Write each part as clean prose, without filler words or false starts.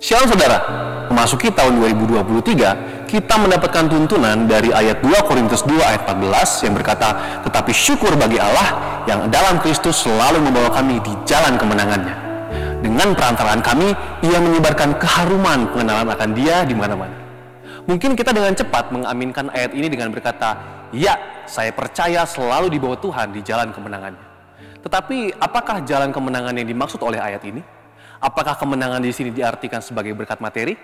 Shalom saudara, memasuki tahun 2023, kita mendapatkan tuntunan dari ayat 2 Korintus 2 ayat 14 yang berkata, tetapi syukur bagi Allah yang dalam Kristus selalu membawa kami di jalan kemenangannya. Dengan perantaraan kami, ia menyebarkan keharuman pengenalan akan dia di mana-mana. Mungkin kita dengan cepat mengaminkan ayat ini dengan berkata, ya, saya percaya selalu dibawa Tuhan di jalan kemenangannya. Tetapi apakah jalan kemenangan yang dimaksud oleh ayat ini? Apakah kemenangan di sini diartikan sebagai berkat materi?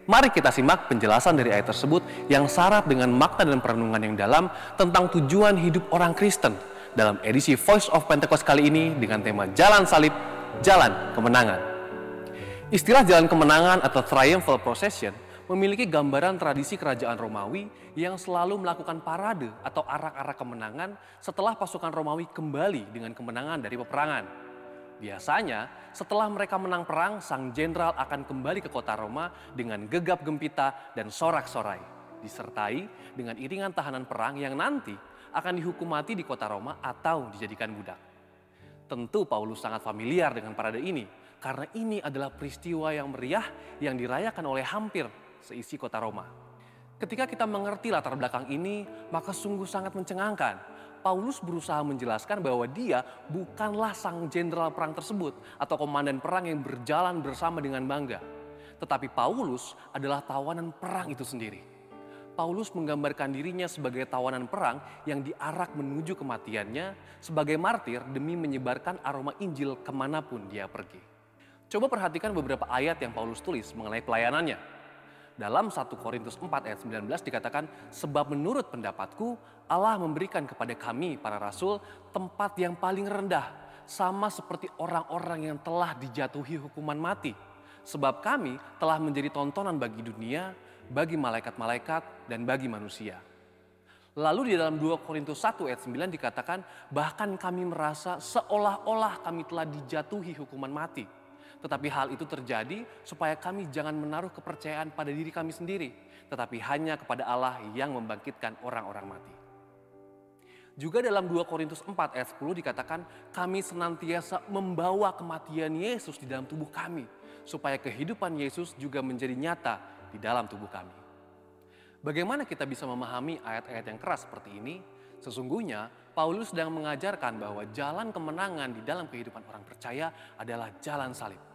Mari kita simak penjelasan dari ayat tersebut yang syarat dengan makna dan perenungan yang dalam tentang tujuan hidup orang Kristen dalam edisi Voice of Pentecost kali ini dengan tema Jalan Salib, Jalan Kemenangan. Istilah jalan kemenangan atau triumphal procession memiliki gambaran tradisi kerajaan Romawi yang selalu melakukan parade atau arak-arak kemenangan setelah pasukan Romawi kembali dengan kemenangan dari peperangan. Biasanya, setelah mereka menang perang, sang jenderal akan kembali ke kota Roma dengan gegap gempita dan sorak-sorai, disertai dengan iringan tahanan perang yang nanti akan dihukum mati di kota Roma atau dijadikan budak. Tentu Paulus sangat familiar dengan parade ini, karena ini adalah peristiwa yang meriah yang dirayakan oleh hampir seisi kota Roma. Ketika kita mengerti latar belakang ini, maka sungguh sangat mencengangkan. Paulus berusaha menjelaskan bahwa dia bukanlah sang jenderal perang tersebut atau komandan perang yang berjalan bersama dengan bangga. Tetapi Paulus adalah tawanan perang itu sendiri. Paulus menggambarkan dirinya sebagai tawanan perang yang diarak menuju kematiannya sebagai martir demi menyebarkan aroma Injil kemanapun dia pergi. Coba perhatikan beberapa ayat yang Paulus tulis mengenai pelayanannya. Dalam 1 Korintus 4 ayat 19 dikatakan, sebab menurut pendapatku Allah memberikan kepada kami para rasul tempat yang paling rendah, sama seperti orang-orang yang telah dijatuhi hukuman mati. Sebab kami telah menjadi tontonan bagi dunia, bagi malaikat-malaikat dan bagi manusia. Lalu di dalam 2 Korintus 1 ayat 9 dikatakan, bahkan kami merasa seolah-olah kami telah dijatuhi hukuman mati. Tetapi hal itu terjadi supaya kami jangan menaruh kepercayaan pada diri kami sendiri, tetapi hanya kepada Allah yang membangkitkan orang-orang mati. Juga dalam 2 Korintus 4 ayat 10 dikatakan, kami senantiasa membawa kematian Yesus di dalam tubuh kami, supaya kehidupan Yesus juga menjadi nyata di dalam tubuh kami. Bagaimana kita bisa memahami ayat-ayat yang keras seperti ini? Sesungguhnya Paulus sedang mengajarkan bahwa jalan kemenangan di dalam kehidupan orang percaya adalah jalan salib.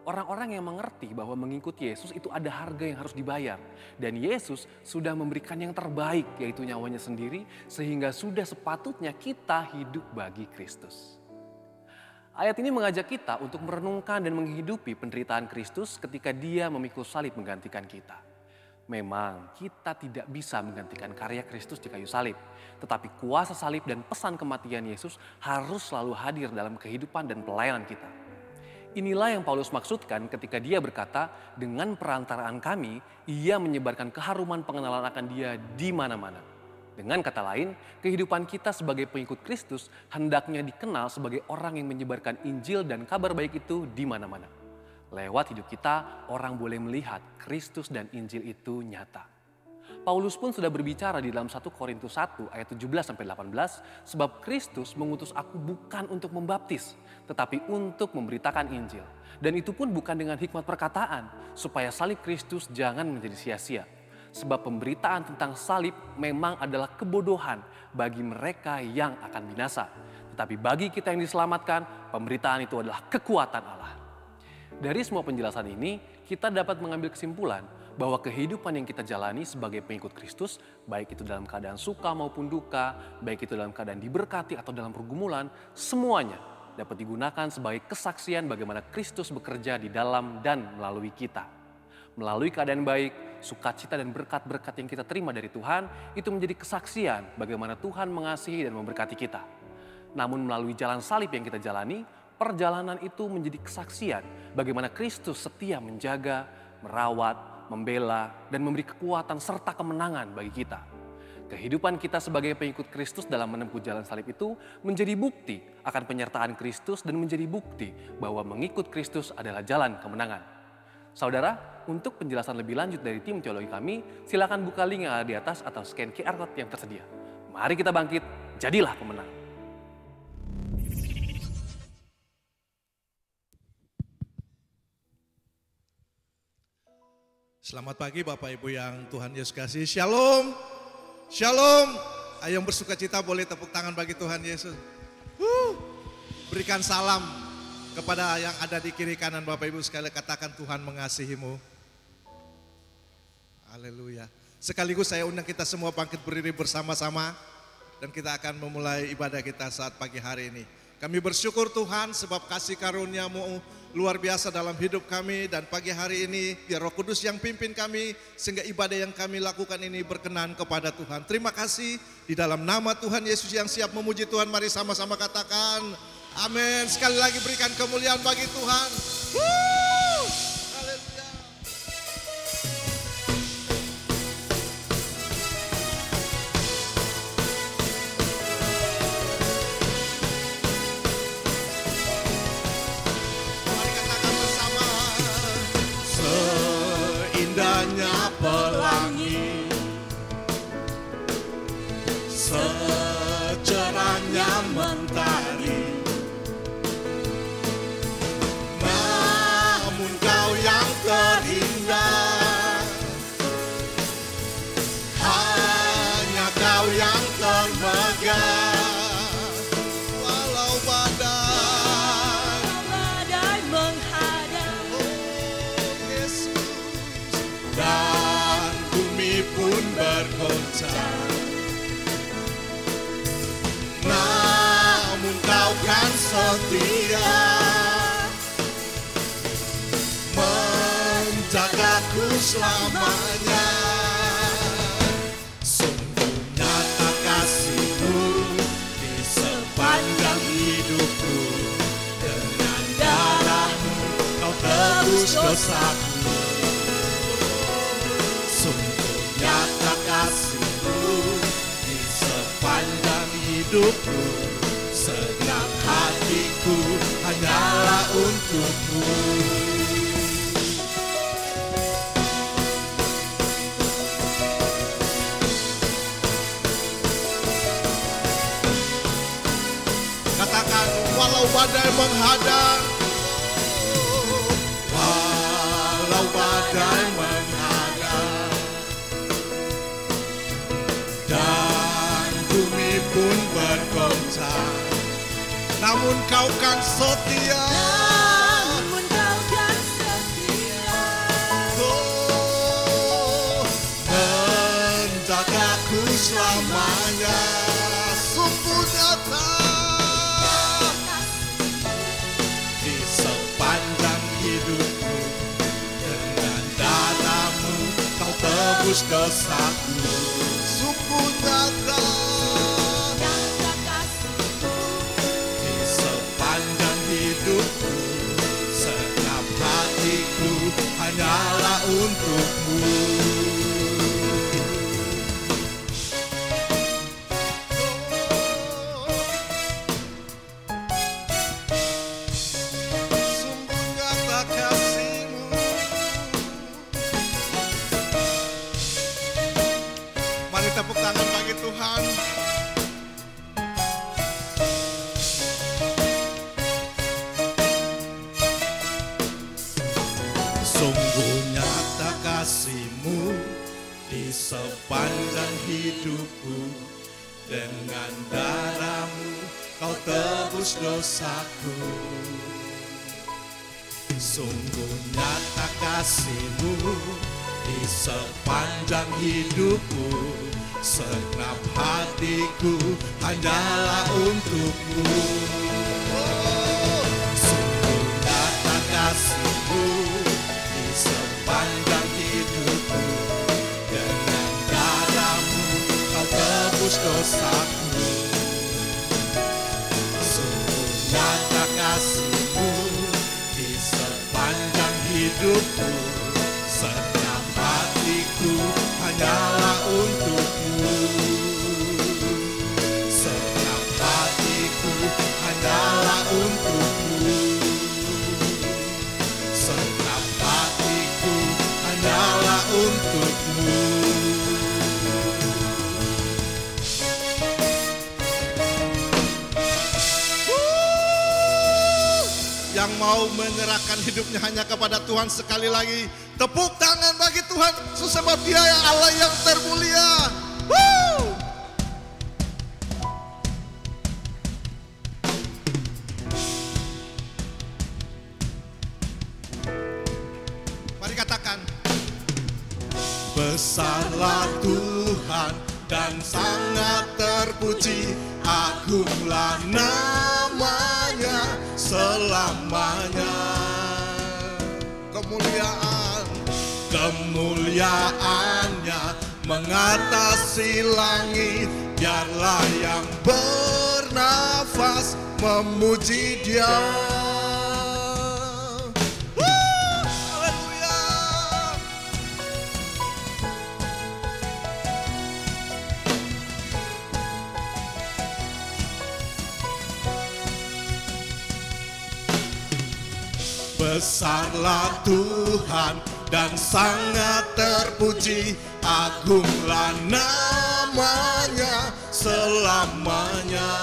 Orang-orang yang mengerti bahwa mengikuti Yesus itu ada harga yang harus dibayar. Dan Yesus sudah memberikan yang terbaik, yaitu nyawanya sendiri, sehingga sudah sepatutnya kita hidup bagi Kristus. Ayat ini mengajak kita untuk merenungkan dan menghidupi penderitaan Kristus ketika Dia memikul salib menggantikan kita. Memang kita tidak bisa menggantikan karya Kristus di kayu salib. Tetapi kuasa salib dan pesan kematian Yesus harus selalu hadir dalam kehidupan dan pelayanan kita. Inilah yang Paulus maksudkan ketika dia berkata, dengan perantaraan kami, ia menyebarkan keharuman pengenalan akan dia di mana-mana. Dengan kata lain, kehidupan kita sebagai pengikut Kristus hendaknya dikenal sebagai orang yang menyebarkan Injil dan kabar baik itu di mana-mana. Lewat hidup kita, orang boleh melihat Kristus dan Injil itu nyata. Paulus pun sudah berbicara di dalam 1 Korintus 1 ayat 17-18, sebab Kristus mengutus aku bukan untuk membaptis, tetapi untuk memberitakan Injil. Dan itu pun bukan dengan hikmat perkataan, supaya salib Kristus jangan menjadi sia-sia. Sebab pemberitaan tentang salib memang adalah kebodohan bagi mereka yang akan binasa. Tetapi bagi kita yang diselamatkan, pemberitaan itu adalah kekuatan Allah. Dari semua penjelasan ini, kita dapat mengambil kesimpulan bahwa kehidupan yang kita jalani sebagai pengikut Kristus, baik itu dalam keadaan suka maupun duka, baik itu dalam keadaan diberkati atau dalam pergumulan, semuanya dapat digunakan sebagai kesaksian bagaimana Kristus bekerja di dalam dan melalui kita. Melalui keadaan baik, sukacita dan berkat-berkat yang kita terima dari Tuhan, itu menjadi kesaksian bagaimana Tuhan mengasihi dan memberkati kita. Namun melalui jalan salib yang kita jalani, perjalanan itu menjadi kesaksian bagaimana Kristus setia menjaga, merawat, membela, dan memberi kekuatan serta kemenangan bagi kita. Kehidupan kita sebagai pengikut Kristus dalam menempuh jalan salib itu menjadi bukti akan penyertaan Kristus dan menjadi bukti bahwa mengikut Kristus adalah jalan kemenangan. Saudara, untuk penjelasan lebih lanjut dari tim teologi kami, silakan buka link yang ada di atas atau scan QR Code yang tersedia. Mari kita bangkit, jadilah pemenang. Selamat pagi Bapak Ibu yang Tuhan Yesus kasih. Shalom. Shalom. Ayo yang bersuka cita boleh tepuk tangan bagi Tuhan Yesus. Berikan salam kepada yang ada di kiri kanan Bapak Ibu sekalian, katakan Tuhan mengasihimu. Haleluya. Sekaligus saya undang kita semua bangkit berdiri bersama-sama dan kita akan memulai ibadah kita saat pagi hari ini. Kami bersyukur Tuhan sebab kasih karunia-Mu luar biasa dalam hidup kami, dan pagi hari ini biar Roh Kudus yang pimpin kami sehingga ibadah yang kami lakukan ini berkenan kepada Tuhan. Terima kasih di dalam nama Tuhan Yesus yang siap memuji Tuhan. Mari sama-sama katakan amin. Sekali lagi berikan kemuliaan bagi Tuhan. Haleluya. Mari katakan bersama. Seindahnya pelangi, secerahnya mentari, namun Kau yang terindah, hanya Kau yang termegah. Walau badai menghadang, Yesus, dan bumi pun bergoncang, namun Kau kan setia, menjagaku selamanya. Sungguh nyata kasih-Mu di sepanjang hidupku, dengan darah-Mu Kau tebus dosaku. Sungguh nyata kasih-Mu di sepanjang hidupku, segenap hatiku hanyalah untuk-Mu. Katakan walau badai menghadang, walau badai menghadang, dan bumi pun bergoncang, namun Kau kan setia. namun Kau kan setia, Oh, menjagaku selamanya. Sungguh nyata di sepanjang hidupku, dengan darah-Mu Kau tebus dosaku. Sungguh nyata nyata kasih-Mu di sepanjang hidupku, segenap hatiku hanyalah untuk-Mu. Sungguh nyata kasih-Mu. Mari tepuk tangan bagi Tuhan. Sungguh nyata kasih-Mu di sepanjang hidupku, dengan darah-Mu Kau tebus dosaku. Sungguh nyata kasih-Mu di sepanjang hidupku, segenap hatiku hanyalah untuk-Mu. Sungguh nyata kasih-Mu di sepanjang hidupku, dengan darah-Mu Kau tebus dosaku. Sungguh nyata kasih-Mu di sepanjang hidupku, segenap hatiku hanyalah untuk-Mu. Segenap hatiku hanyalah untuk-Mu. Segenap hatiku hanyalah untuk-Mu. Yang mau mau menyerahkan hidupnya hanya kepada Tuhan. Sekali lagi tepuk tangan bagi Tuhan, sebab Dia yang Allah yang termulia. Woo! Mari katakan, besarlah Tuhan dan sangat terpuji, agunglah namanya selamanya. Kemuliaannya mengatasi langit, biarlah yang bernafas memuji Dia. Haleluya. Besarlah Tuhan dan sangat terpuji, agunglah namanya selamanya.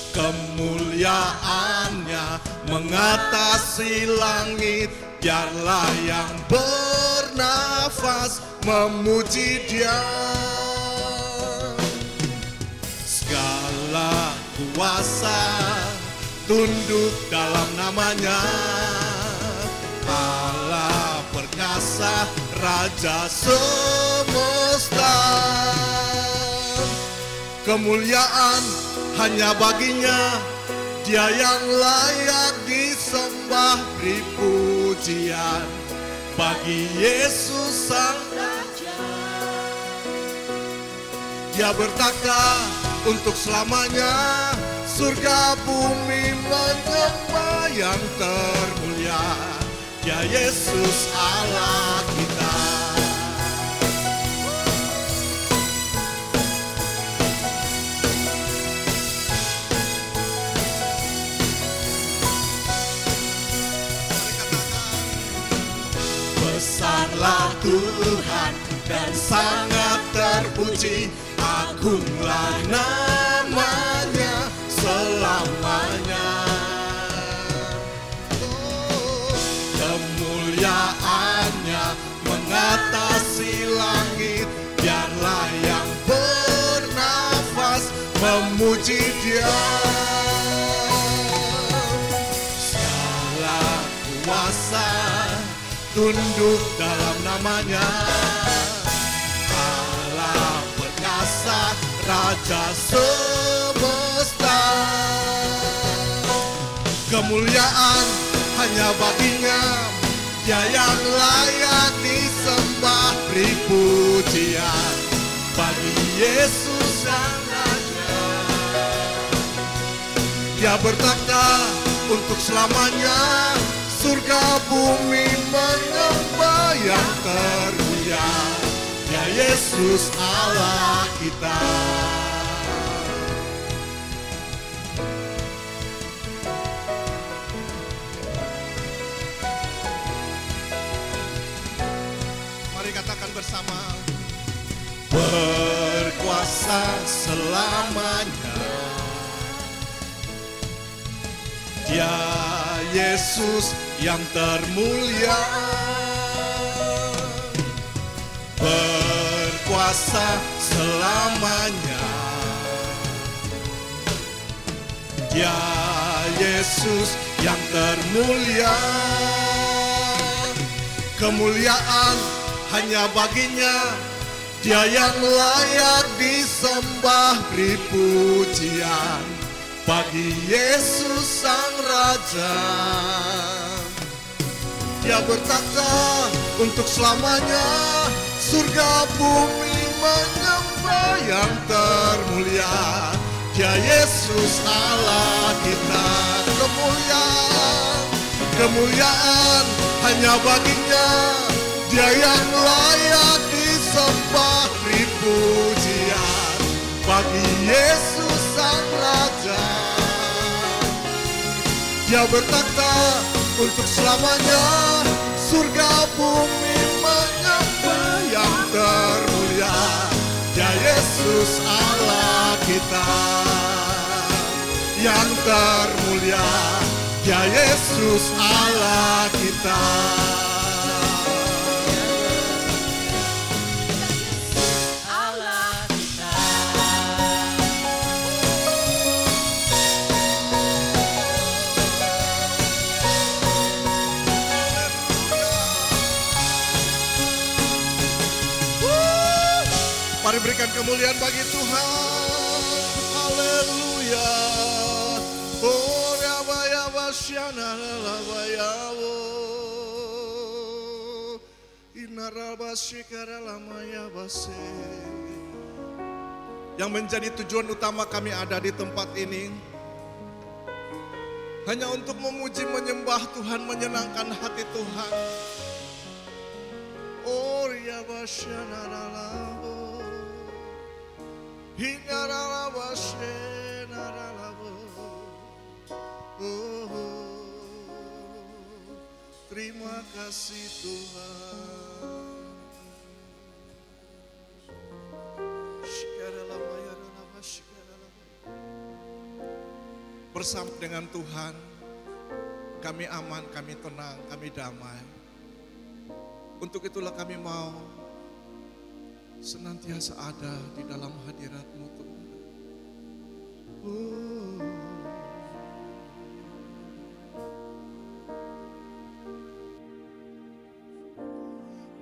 Kemuliaannya mengatasi langit, biarlah yang bernafas memuji Dia. Segala kuasa tunduk dalam namanya, Allah perkasa, Raja semesta. Kemuliaan hanya baginya, Dia yang layak disembah, beri pujian bagi Yesus Sang Raja. Dia bertakhta untuk selamanya, surga bumi menyembah yang termulia, Dia Yesus Allah kita. Besarlah Tuhan dan sangat terpuji, agunglah namanya selamanya. Kemuliaannya mengatasi langit, biarlah yang bernafas memuji Dia. Segala kuasa tunduk dalam namanya, Allah perkasa, Raja semesta. Kemuliaan hanya baginya, Dia yang layak disembah, beri pujian bagi Yesus Sang Raja. Dia bertakhta untuk selamanya, surga bumi menyembah yang termulia, Dia Yesus Allah kita. Mari katakan bersama, berkuasa selamanya, Dia Yesus yang termulia, berkuasa selamanya, Dia Yesus yang termulia. Kemuliaan hanya baginya, Dia yang layak disembah, beri pujian bagi Yesus Sang Raja. Dia bertakhta untuk selamanya, surga bumi menyembah yang termulia, Dia Yesus Allah kita. Kemuliaan hanya baginya, Dia yang layak disembah, beri pujian bagi Yesus Sang Raja. Dia bertakhta untuk selamanya, surga bumi menyembah yang termulia, Dia Yesus Allah kita. Yang termulia, ya Yesus Allah kita. Allah kita. Mari berikan kemuliaan bagi Tuhan. Haleluya. Oh ya basyana labayawo. Inarabasyikara lamaya base. Yang menjadi tujuan utama kami ada di tempat ini hanya untuk memuji menyembah Tuhan, menyenangkan hati Tuhan. Oh ya basyana lalabo. Terima kasih Tuhan. Bersama dengan Tuhan kami aman, kami tenang, kami damai. Untuk itulah kami mau senantiasa ada di dalam hadirat-Mu Tuhan.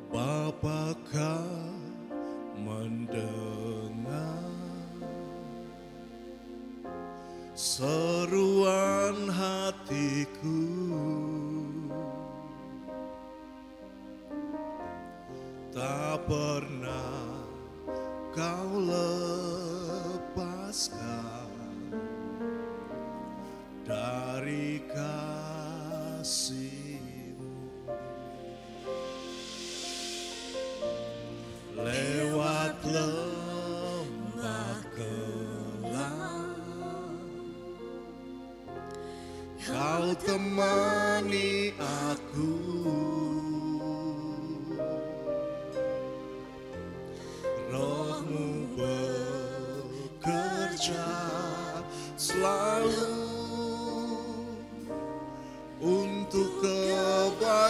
Bapa kau mendengar seruan hatiku, tak pernah Kau lepaskan dari kasih-Mu. Lewat lembah gelap Kau temani aku. Roh-Mu bekerja selalu untuk kebaikanku.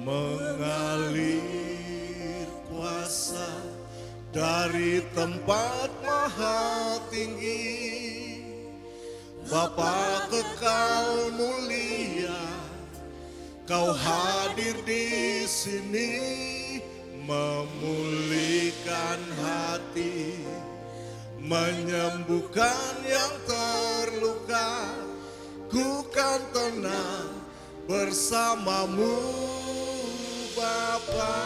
Mengalir kuasa dari tempat maha tinggi, Bapa kekal mulia, Kau hadir di sini, memulihkan hati, menyembuhkan yang terluka. Ku kan tenang bersama-Mu, Bapa.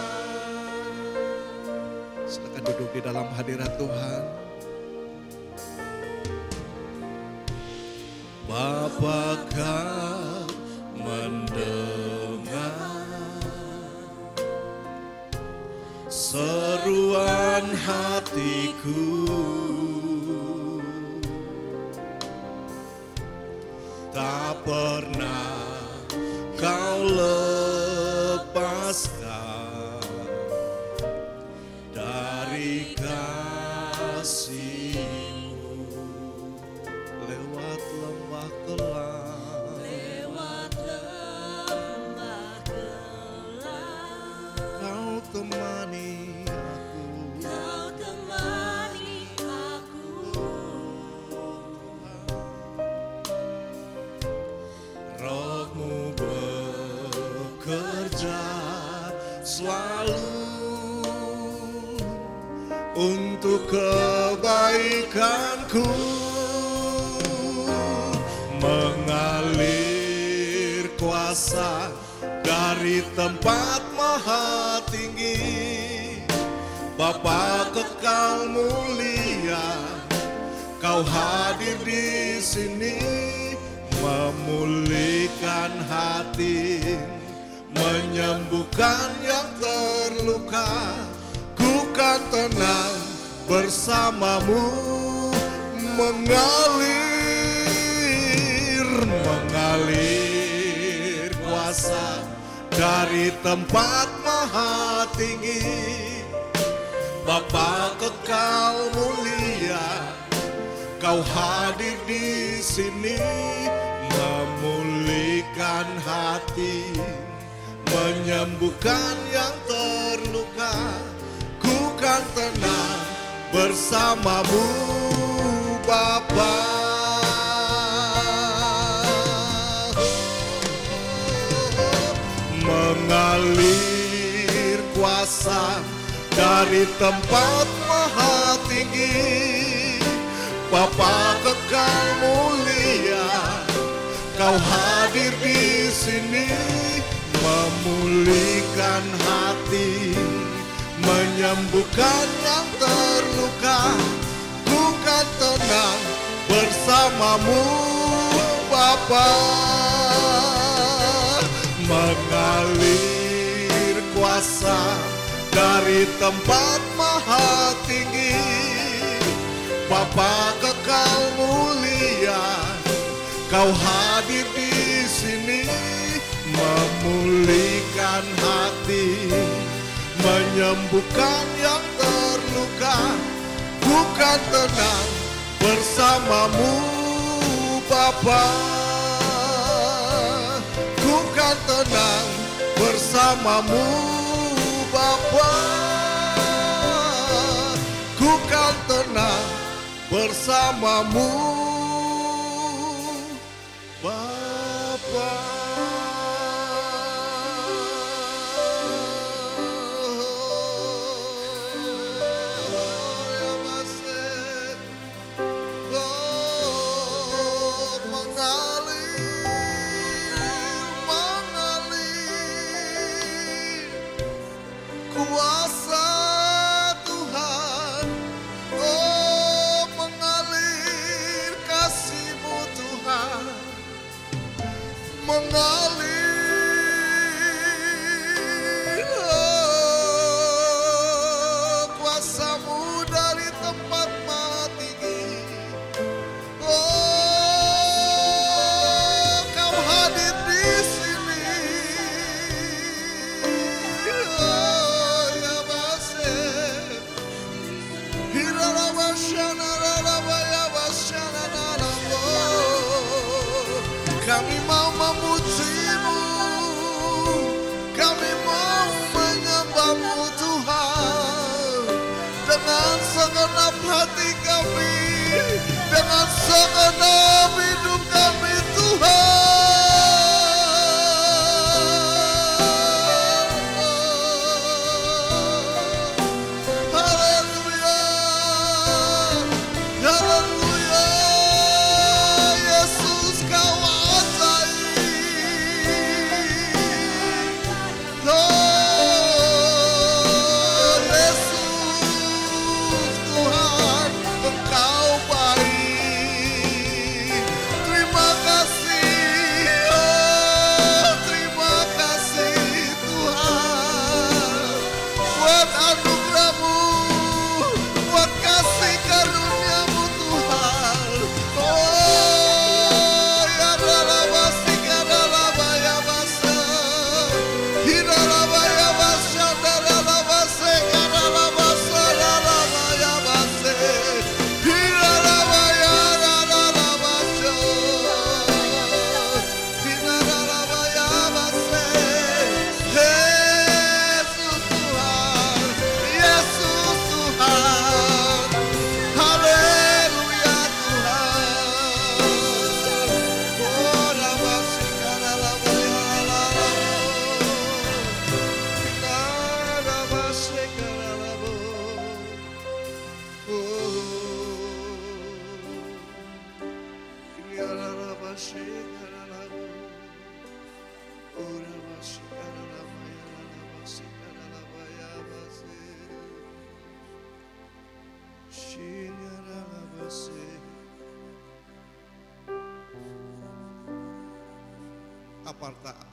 Silakan duduk di dalam hadirat Tuhan. Bapa kau mendengar seruan hatiku, tak pernah Kau lepaskan dari kasih-Mu. Lewat lembah gelap, Lewat lembah gelap, Kau temani aku. Kau temani aku. Roh-Mu bekerja selalu untuk kebaikanku. Mengalir kuasa dari tempat maha tinggi, Bapa kekal mulia, Kau hadir di sini, memulihkan hati, menyembuhkan yang terluka. Ku kan tenang bersama-Mu, mengalir kuasa dari tempat maha tinggi, Bapa kekal mulia, Kau hadir di sini, memulihkan hati, menyembuhkan yang terluka. Ku kan tenang bersamamu, Bapa. Mengalir kuasa dari tempat maha tinggi, Bapa kekal mulia, Kau hadir di sini, memulihkan hati, menyembuhkan yang terluka. Ku kan tenang bersamamu, Bapa. Mengalir kuasa dari tempat maha tinggi, Bapa kekal mulia, Kau hadir di sini, memulihkan hati, menyembuhkan yang terluka. Bukan tenang bersamamu, Bapa. Bukan tenang bersamamu, Bapa. Ku kan tenang bersamamu, Bapa. Kuasa Tuhan, oh mengalir kasih-Mu Tuhan, mengalir kuasa-Mu dari tempat maha tinggi. Oh, Kau hadir di sini. Kami mau memuji-Mu, kami mau menyembah-Mu Tuhan, dengan segenap hati kami, dengan segenap hidup kami Tuhan. Haleluya, haleluya. Yesus Kau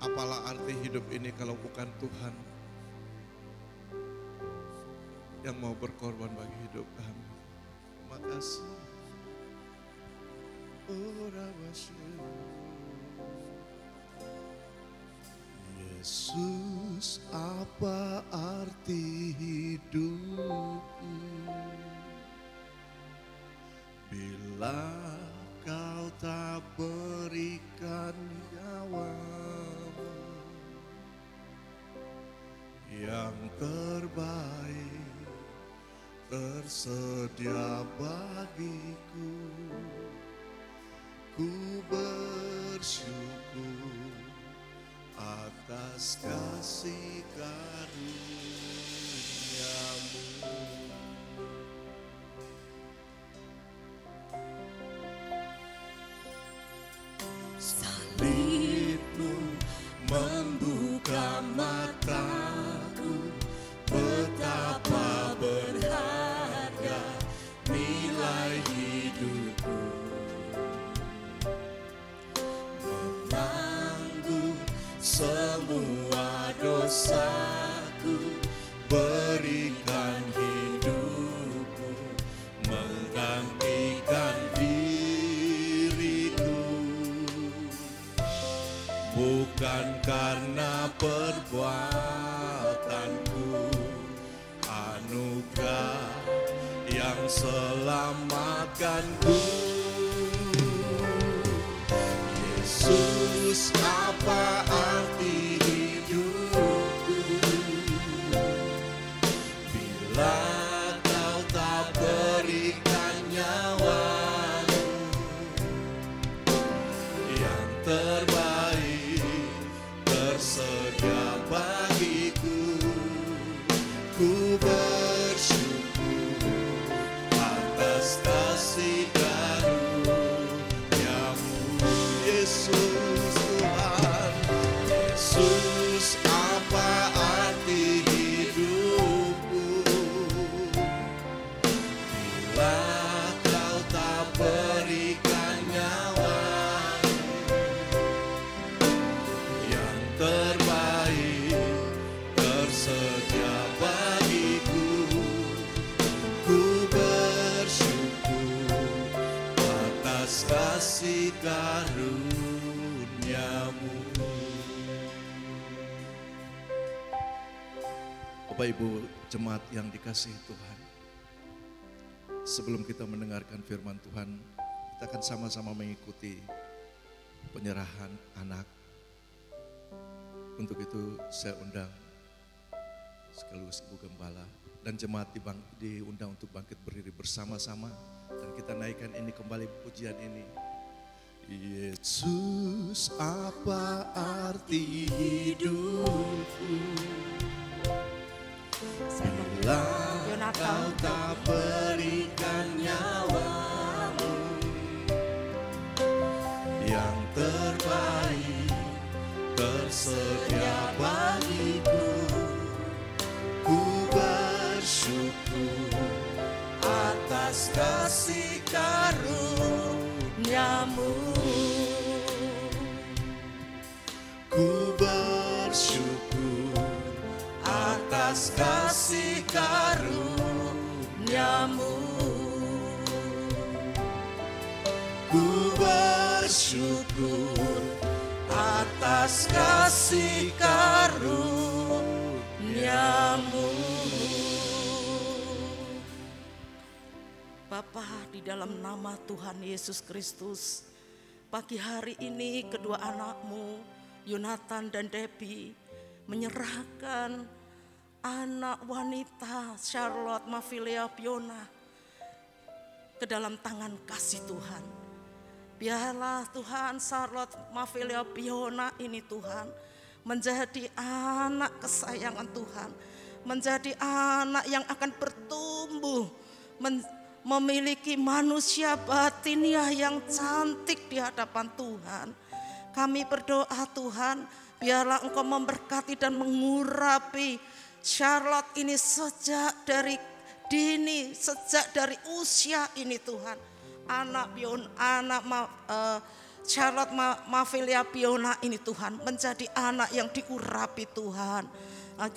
Apalah arti hidup ini kalau bukan Tuhan yang mau berkorban bagi hidup kami. Terima kasih. Yesus. Yesus, apa arti hidupku bila kau tak berikan nyawamu yang terbaik tersedia bagiku. Ku bersyukur atas kasih karuniamu. Salibmu membuka mataku, betapa berharga nilai hidupku. Menanggung semua dosaku, berikan hidupku, menggantikan diriku. Bukan karena perbuatanku, anugerah yang selamatkanku. Yesus, apa arti hidupku bila kau tak berikan nyawamu yang terbaik tersedia bagiku. Ku bersyukur atas kasih karuniamu. Yesus Tuhan, Yesus, apa arti hidupku bila kau tak berikan nyawamu yang terbaik tersedia bagiku. Ku bersyukur atas kasih karuniamu. Bapak Ibu jemaat yang dikasihi Tuhan, sebelum kita mendengarkan firman Tuhan, kita akan sama-sama mengikuti penyerahan anak. Untuk itu saya undang sekaligus Ibu Gembala dan jemaat diundang untuk bangkit berdiri bersama-sama, dan kita naikkan ini kembali, pujian ini. Yesus, apa arti hidupku bila kau tak berikan nyawamu yang terbaik tersedia bagiku. Ku bersyukur atas kasih karuniamu. Ku bersyukur atas kasih karuniamu. Ku bersyukur atas kasih karuniamu. Bapa, di dalam nama Tuhan Yesus Kristus, pagi hari ini kedua anakmu, Yonatan dan Debbie, menyerahkan anak wanita Charlotte Mafilia Piona ke dalam tangan kasih Tuhan. Biarlah Tuhan Charlotte Mafilia Piona ini Tuhan menjadi anak kesayangan Tuhan, menjadi anak yang akan bertumbuh, memiliki manusia batiniah yang cantik di hadapan Tuhan. Kami berdoa Tuhan, biarlah Engkau memberkati dan mengurapi Charlotte ini sejak dari dini, sejak dari usia ini Tuhan. Charlotte Mafilia Piona ini Tuhan menjadi anak yang diurapi Tuhan.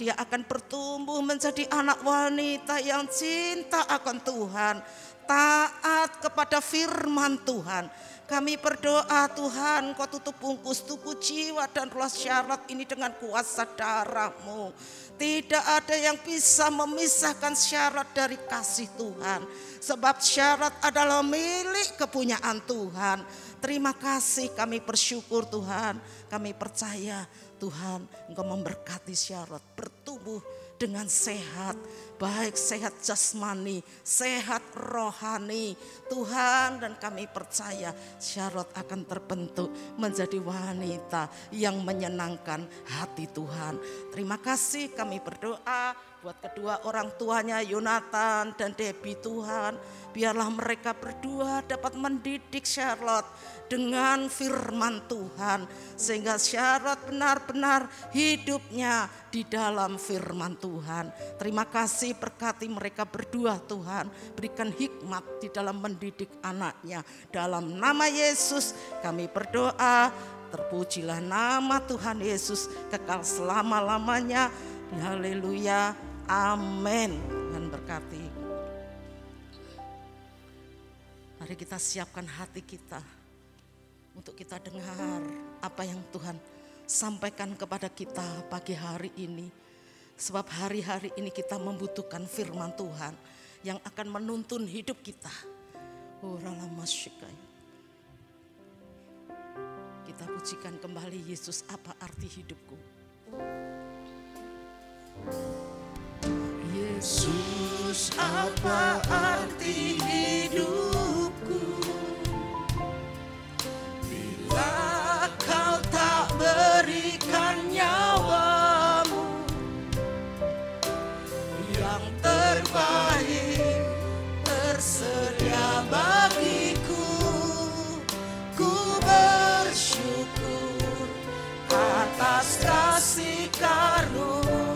Dia akan bertumbuh menjadi anak wanita yang cinta akan Tuhan, taat kepada firman Tuhan. Kami berdoa Tuhan, Engkau tutup bungkus tubuh, jiwa dan roh syarat ini dengan kuasa darah-Mu. Tidak ada yang bisa memisahkan syarat dari kasih Tuhan. Sebab syarat adalah milik kepunyaan Tuhan. Terima kasih, kami bersyukur Tuhan. Kami percaya Tuhan Engkau memberkati syarat bertumbuh dengan sehat, baik sehat jasmani, sehat rohani Tuhan. Dan kami percaya Charlotte akan terbentuk menjadi wanita yang menyenangkan hati Tuhan. Terima kasih, kami berdoa buat kedua orang tuanya Yonatan dan Debbie Tuhan. Biarlah mereka berdua dapat mendidik Charlotte dengan firman Tuhan, sehingga Charlotte benar-benar hidupnya di dalam firman Tuhan. Terima kasih, berkati mereka berdua Tuhan. Berikan hikmat di dalam mendidik anaknya. Dalam nama Yesus kami berdoa. Terpujilah nama Tuhan Yesus kekal selama-lamanya. Haleluya, amin. Tuhan berkati. Mari kita siapkan hati kita untuk kita dengar apa yang Tuhan sampaikan kepada kita pagi hari ini. Sebab hari-hari ini kita membutuhkan firman Tuhan yang akan menuntun hidup kita. Kita pujikan kembali Yesus, apa arti hidupku. Yesus, apa arti hidupku, bila kau tak berikan nyawamu yang terbaik tersedia bagiku. Ku bersyukur atas kasih karunia-Mu.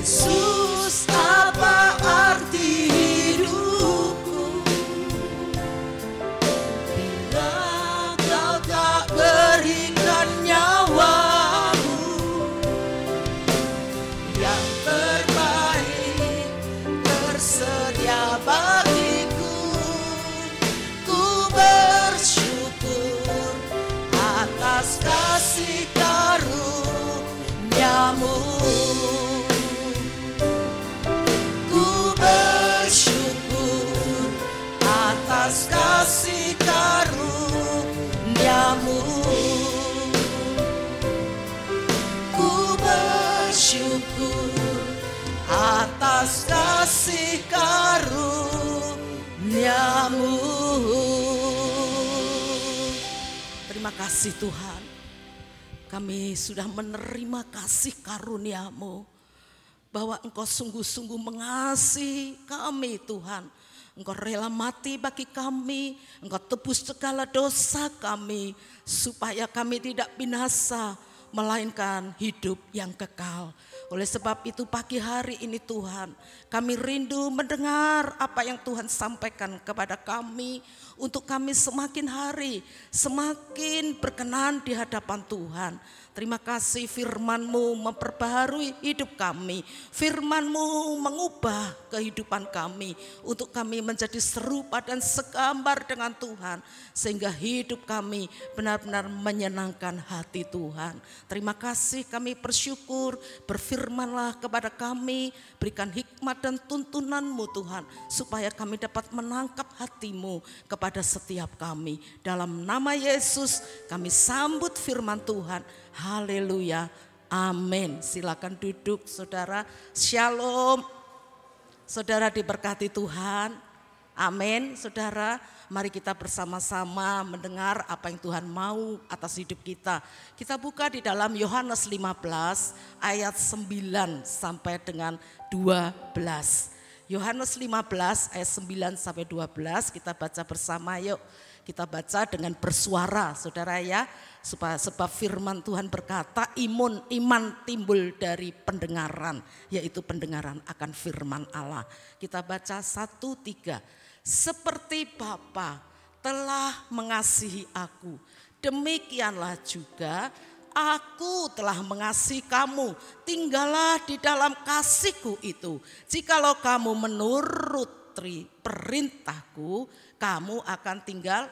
Yesus, apa arti hidupku bila kau tak berikan nyawamu yang terbaik tersedia bagiku. Ku bersyukur atas kasih karunia-Mu. Bersyukur atas kasih karunia-Mu. Ku bersyukur atas kasih karunia-Mu. Terima kasih Tuhan, kami sudah menerima kasih karunia-Mu, bahwa Engkau sungguh-sungguh mengasihi kami Tuhan. Engkau rela mati bagi kami, Engkau tebus segala dosa kami, supaya kami tidak binasa, melainkan hidup yang kekal. Oleh sebab itu pagi hari ini Tuhan, kami rindu mendengar apa yang Tuhan sampaikan kepada kami, untuk kami semakin hari semakin berkenan di hadapan Tuhan. Terima kasih, firman-Mu memperbaharui hidup kami. Firman-Mu mengubah kehidupan kami untuk kami menjadi serupa dan segambar dengan Tuhan, sehingga hidup kami benar-benar menyenangkan hati Tuhan. Terima kasih, kami bersyukur. Berfirmanlah kepada kami, berikan hikmat dan tuntunan-Mu Tuhan, supaya kami dapat menangkap hati-Mu kepada setiap kami. Dalam nama Yesus kami sambut firman Tuhan. Haleluya, amin. Silakan duduk saudara. Shalom. Saudara diberkati Tuhan. Amin. Saudara, mari kita bersama-sama mendengar apa yang Tuhan mau atas hidup kita. Kita buka di dalam Yohanes 15 ayat 9 sampai dengan 12. Yohanes 15 ayat 9 sampai 12 kita baca bersama, yuk. Kita baca dengan bersuara saudara ya. Sebab firman Tuhan berkata, iman timbul dari pendengaran, yaitu pendengaran akan firman Allah. Kita baca 1-3. Seperti Bapa telah mengasihi aku, demikianlah juga aku telah mengasihi kamu. Tinggallah di dalam kasihku itu. Jikalau kamu menurut menuruti perintahku, kamu akan tinggal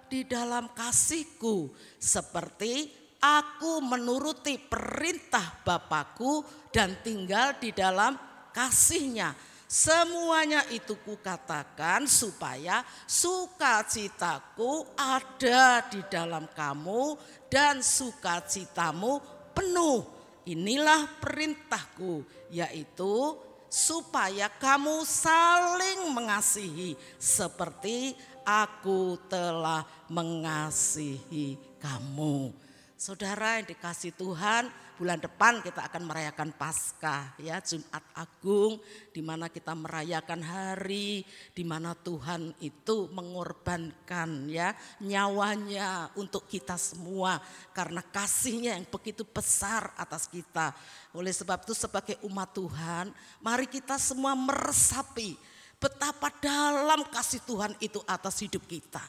di dalam kasihku. Seperti aku menuruti perintah Bapakku dan tinggal di dalam kasihnya. Semuanya itu kukatakan supaya sukacitaku ada di dalam kamu dan sukacitamu penuh. Inilah perintahku, yaitu supaya kamu saling mengasihi seperti aku telah mengasihi kamu. Saudara yang dikasihi Tuhan, bulan depan kita akan merayakan Paskah, ya, Jumat Agung, di mana kita merayakan hari di mana Tuhan itu mengorbankan, ya, nyawanya untuk kita semua karena kasihnya yang begitu besar atas kita. Oleh sebab itu sebagai umat Tuhan, mari kita semua meresapi betapa dalam kasih Tuhan itu atas hidup kita.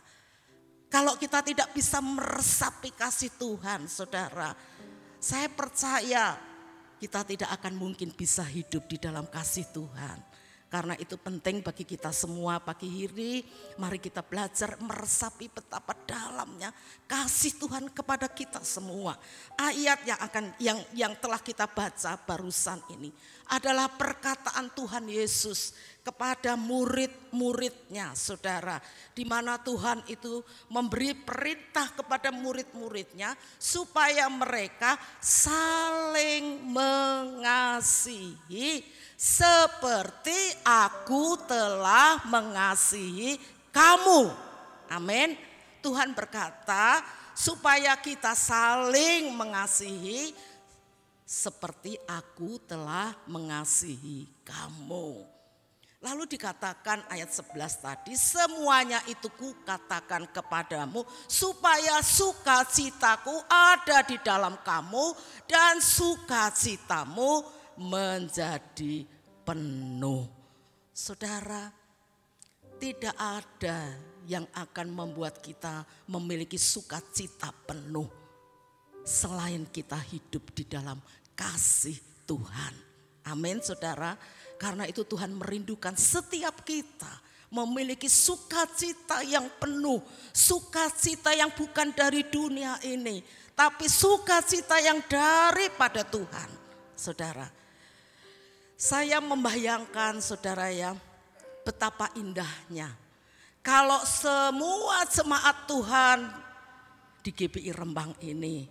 Kalau kita tidak bisa meresapi kasih Tuhan, saudara, saya percaya kita tidak akan mungkin bisa hidup di dalam kasih Tuhan. Karena itu penting bagi kita semua pagi hari, mari kita belajar meresapi betapa dalamnya kasih Tuhan kepada kita semua. Ayat yang telah kita baca barusan ini adalah perkataan Tuhan Yesus kepada murid-muridnya, saudara. Di mana Tuhan itu memberi perintah kepada murid-muridnya supaya mereka saling mengasihi seperti aku telah mengasihi kamu. Amin. Tuhan berkata supaya kita saling mengasihi seperti aku telah mengasihi kamu. Lalu dikatakan ayat 11 tadi, semuanya itu kukatakan kepadamu supaya sukacitaku ada di dalam kamu dan sukacitamu menjadi penuh. Saudara, tidak ada yang akan membuat kita memiliki sukacita penuh selain kita hidup di dalam kasih Tuhan. Amin, saudara. Karena itu Tuhan merindukan setiap kita memiliki sukacita yang penuh, sukacita yang bukan dari dunia ini, tapi sukacita yang daripada Tuhan. Saudara, saya membayangkan, saudara, ya, betapa indahnya kalau semua jemaat Tuhan di GBI Rembang ini,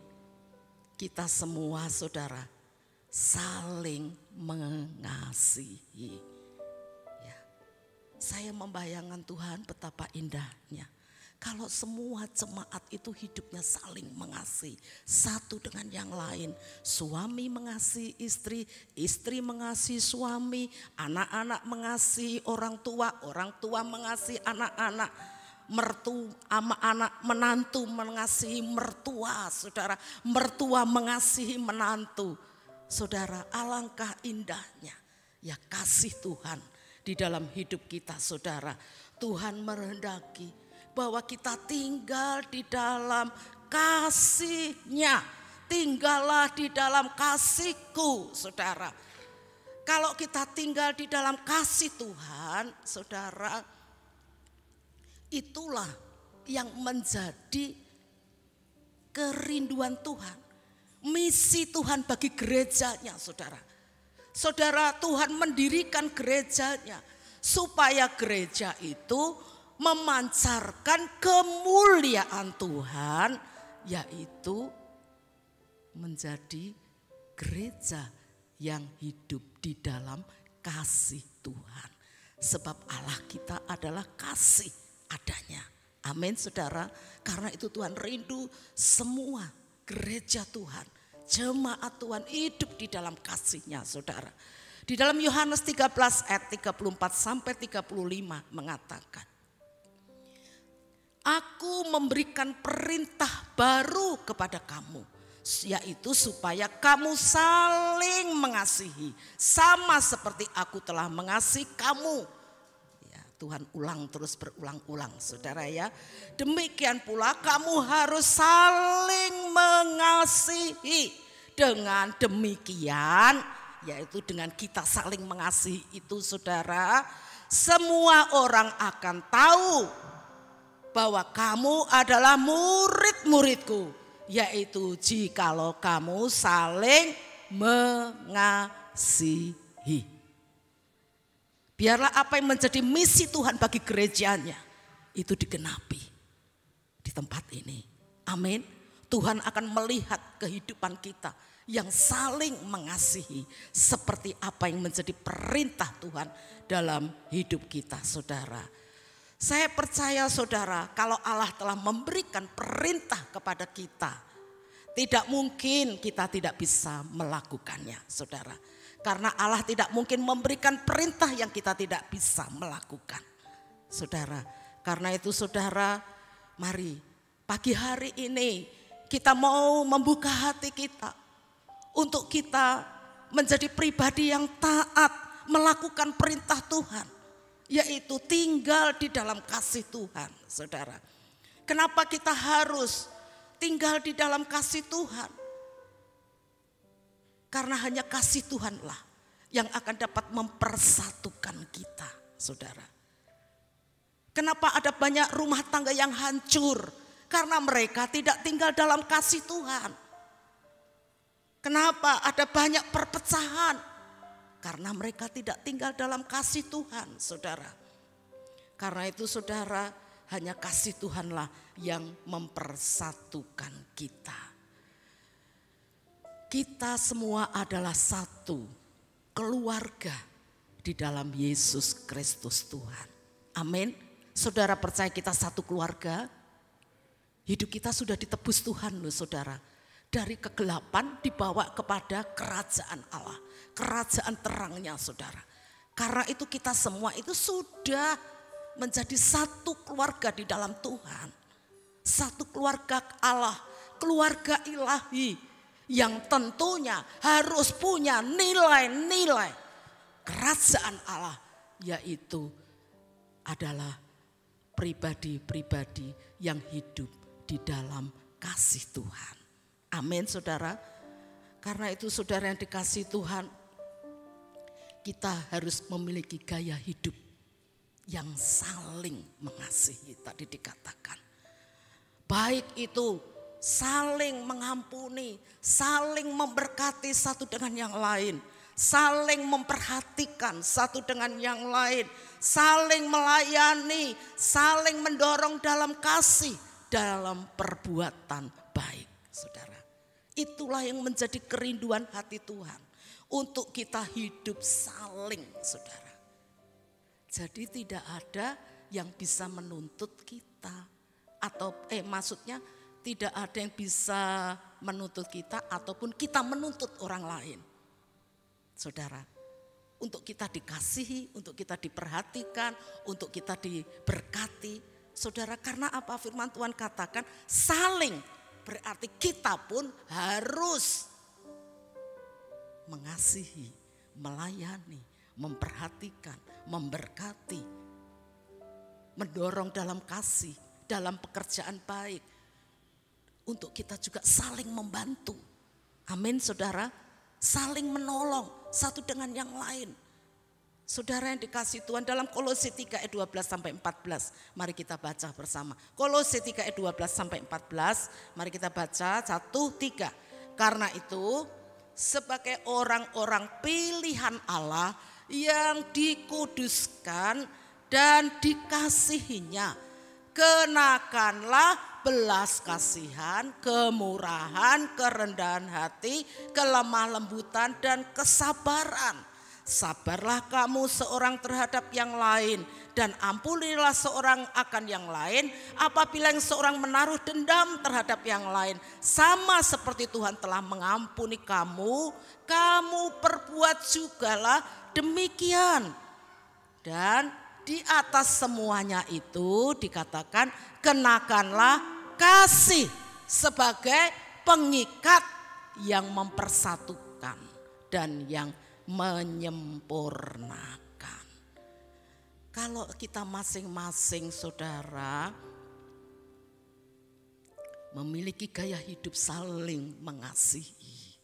kita semua, saudara, saling mengasihi. Ya, saya membayangkan Tuhan betapa indahnya kalau semua jemaat itu hidupnya saling mengasihi satu dengan yang lain. Suami mengasihi istri, istri mengasihi suami, anak-anak mengasihi orang tua mengasihi anak-anak, anak menantu mengasihi mertua, saudara, mertua mengasihi menantu. Saudara, alangkah indahnya ya kasih Tuhan di dalam hidup kita, saudara. Tuhan menghendaki bahwa kita tinggal di dalam kasih-Nya. Tinggallah di dalam kasih-Ku, saudara. Kalau kita tinggal di dalam kasih Tuhan, saudara, itulah yang menjadi kerinduan Tuhan. Misi Tuhan bagi gerejanya, saudara. Saudara, Tuhan mendirikan gerejanya supaya gereja itu memancarkan kemuliaan Tuhan, yaitu menjadi gereja yang hidup di dalam kasih Tuhan. Sebab Allah kita adalah kasih adanya. Amin, saudara. Karena itu Tuhan rindu semua gereja Tuhan, jemaat Tuhan hidup di dalam kasih-Nya, saudara. Di dalam Yohanes 13 ayat 34 sampai 35 mengatakan, Aku memberikan perintah baru kepada kamu, yaitu supaya kamu saling mengasihi, sama seperti aku telah mengasihi kamu. Tuhan ulang terus berulang-ulang, saudara, ya. Demikian pula kamu harus saling mengasihi. Dengan demikian, yaitu dengan kita saling mengasihi itu, saudara, semua orang akan tahu bahwa kamu adalah murid-muridku, yaitu jikalau kamu saling mengasihi. Biarlah apa yang menjadi misi Tuhan bagi gerejanya itu digenapi di tempat ini. Amin. Tuhan akan melihat kehidupan kita yang saling mengasihi seperti apa yang menjadi perintah Tuhan dalam hidup kita, saudara. Saya percaya, saudara, kalau Allah telah memberikan perintah kepada kita, tidak mungkin kita tidak bisa melakukannya, saudara. Karena Allah tidak mungkin memberikan perintah yang kita tidak bisa melakukan, saudara. Karena itu, saudara, mari pagi hari ini kita mau membuka hati kita untuk kita menjadi pribadi yang taat melakukan perintah Tuhan, yaitu tinggal di dalam kasih Tuhan, saudara. Kenapa kita harus tinggal di dalam kasih Tuhan? Karena hanya kasih Tuhanlah yang akan dapat mempersatukan kita, saudara. Kenapa ada banyak rumah tangga yang hancur? Karena mereka tidak tinggal dalam kasih Tuhan. Kenapa ada banyak perpecahan? Karena mereka tidak tinggal dalam kasih Tuhan, saudara. Karena itu, saudara, hanya kasih Tuhanlah yang mempersatukan kita. Kita semua adalah satu keluarga di dalam Yesus Kristus Tuhan. Amin. Saudara percaya kita satu keluarga? Hidup kita sudah ditebus Tuhan loh, saudara. Dari kegelapan dibawa kepada kerajaan Allah. Kerajaan terangnya, saudara. Karena itu kita semua itu sudah menjadi satu keluarga di dalam Tuhan. Satu keluarga Allah, keluarga ilahi. Yang tentunya harus punya nilai-nilai kerajaan Allah, yaitu adalah pribadi-pribadi yang hidup di dalam kasih Tuhan. Amin, saudara. Karena itu, saudara yang dikasihi Tuhan, kita harus memiliki gaya hidup yang saling mengasihi, tadi dikatakan. Baik itu saling mengampuni, saling memberkati satu dengan yang lain, saling memperhatikan satu dengan yang lain, saling melayani, saling mendorong dalam kasih, dalam perbuatan baik, saudara. Itulah yang menjadi kerinduan hati Tuhan untuk kita hidup saling, saudara. Jadi tidak ada yang bisa menuntut kita atau maksudnya tidak ada yang bisa menuntut kita ataupun kita menuntut orang lain. Saudara, untuk kita dikasihi, untuk kita diperhatikan, untuk kita diberkati. Saudara, karena apa firman Tuhan katakan saling, berarti kita pun harus mengasihi, melayani, memperhatikan, memberkati, mendorong dalam kasih, dalam pekerjaan baik. Untuk kita juga saling membantu. Amin, saudara. Saling menolong satu dengan yang lain. Saudara yang dikasihi Tuhan, dalam Kolose 3 ayat 12 sampai 14. Mari kita baca bersama. Kolose 3 ayat 12 sampai 14. Mari kita baca 1, 3. Karena itu sebagai orang-orang pilihan Allah yang dikuduskan dan dikasihinya, kenakanlah belas kasihan, kemurahan, kerendahan hati, kelemah lembutan, dan kesabaran. Sabarlah kamu seorang terhadap yang lain, dan ampunilah seorang akan yang lain apabila yang seorang menaruh dendam terhadap yang lain. Sama seperti Tuhan telah mengampuni kamu, kamu perbuat jugalah demikian. Dan di atas semuanya itu dikatakan kenakanlah kasih sebagai pengikat yang mempersatukan dan yang menyempurnakan. Kalau kita masing-masing, saudara, memiliki gaya hidup saling mengasihi,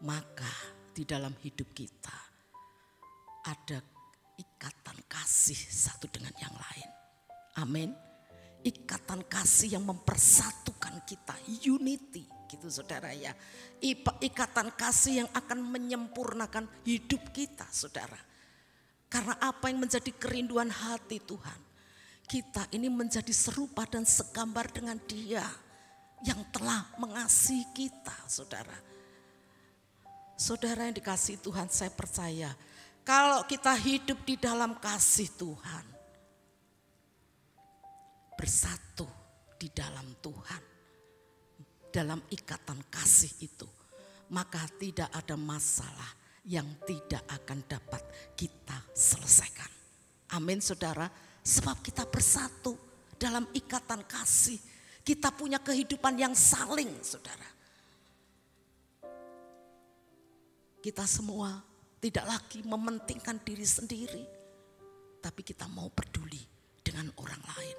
maka di dalam hidup kita ada ikatan kasih satu dengan yang lain. Amin. Ikatan kasih yang mempersatukan kita, unity gitu saudara ya. Ikatan kasih yang akan menyempurnakan hidup kita saudara. Karena apa yang menjadi kerinduan hati Tuhan, kita ini menjadi serupa dan segambar dengan Dia yang telah mengasihi kita saudara. Saudara yang dikasihi Tuhan, saya percaya kalau kita hidup di dalam kasih Tuhan, bersatu di dalam Tuhan, dalam ikatan kasih itu, maka tidak ada masalah yang tidak akan dapat kita selesaikan. Amin saudara, sebab kita bersatu dalam ikatan kasih, kita punya kehidupan yang saling saudara. Kita semua tidak lagi mementingkan diri sendiri, tapi kita mau peduli dengan orang lain.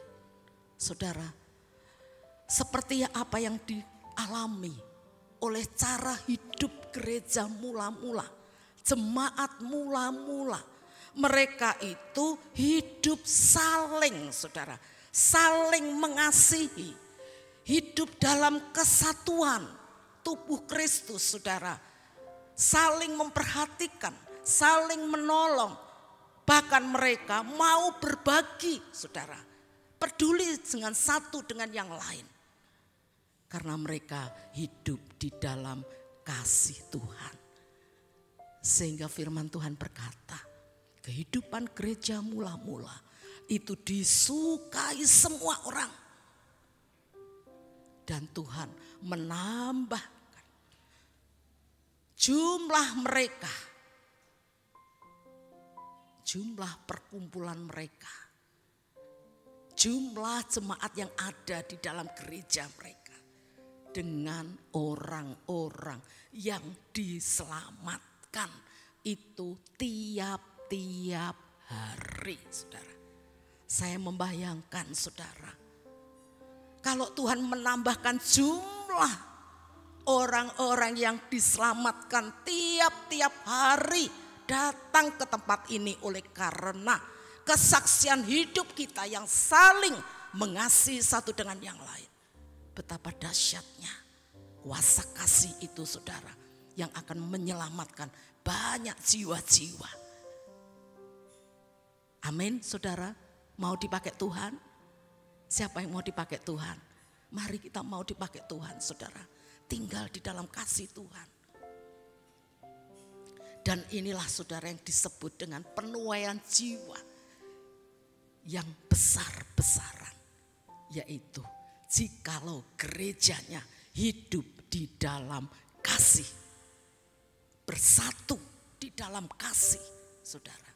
Saudara, seperti apa yang dialami oleh cara hidup gereja mula-mula, jemaat mula-mula, mereka itu hidup saling saudara, saling mengasihi, hidup dalam kesatuan tubuh Kristus saudara, saling memperhatikan, saling menolong, bahkan mereka mau berbagi saudara, peduli dengan satu dengan yang lain. Karena mereka hidup di dalam kasih Tuhan. Sehingga firman Tuhan berkata, kehidupan gereja mula-mula itu disukai semua orang. Dan Tuhan menambahkan jumlah mereka, jumlah perkumpulan mereka, jumlah jemaat yang ada di dalam gereja mereka dengan orang-orang yang diselamatkan itu tiap-tiap hari saudara. Saya membayangkan saudara, kalau Tuhan menambahkan jumlah orang-orang yang diselamatkan tiap-tiap hari datang ke tempat ini oleh karena kesaksian hidup kita yang saling mengasihi satu dengan yang lain. Betapa dahsyatnya kuasa kasih itu saudara, yang akan menyelamatkan banyak jiwa-jiwa. Amin saudara, mau dipakai Tuhan? Siapa yang mau dipakai Tuhan? Mari kita mau dipakai Tuhan saudara, tinggal di dalam kasih Tuhan. Dan inilah saudara yang disebut dengan penuaian jiwa yang besar-besaran, yaitu jikalau gerejanya hidup di dalam kasih, bersatu di dalam kasih, saudara,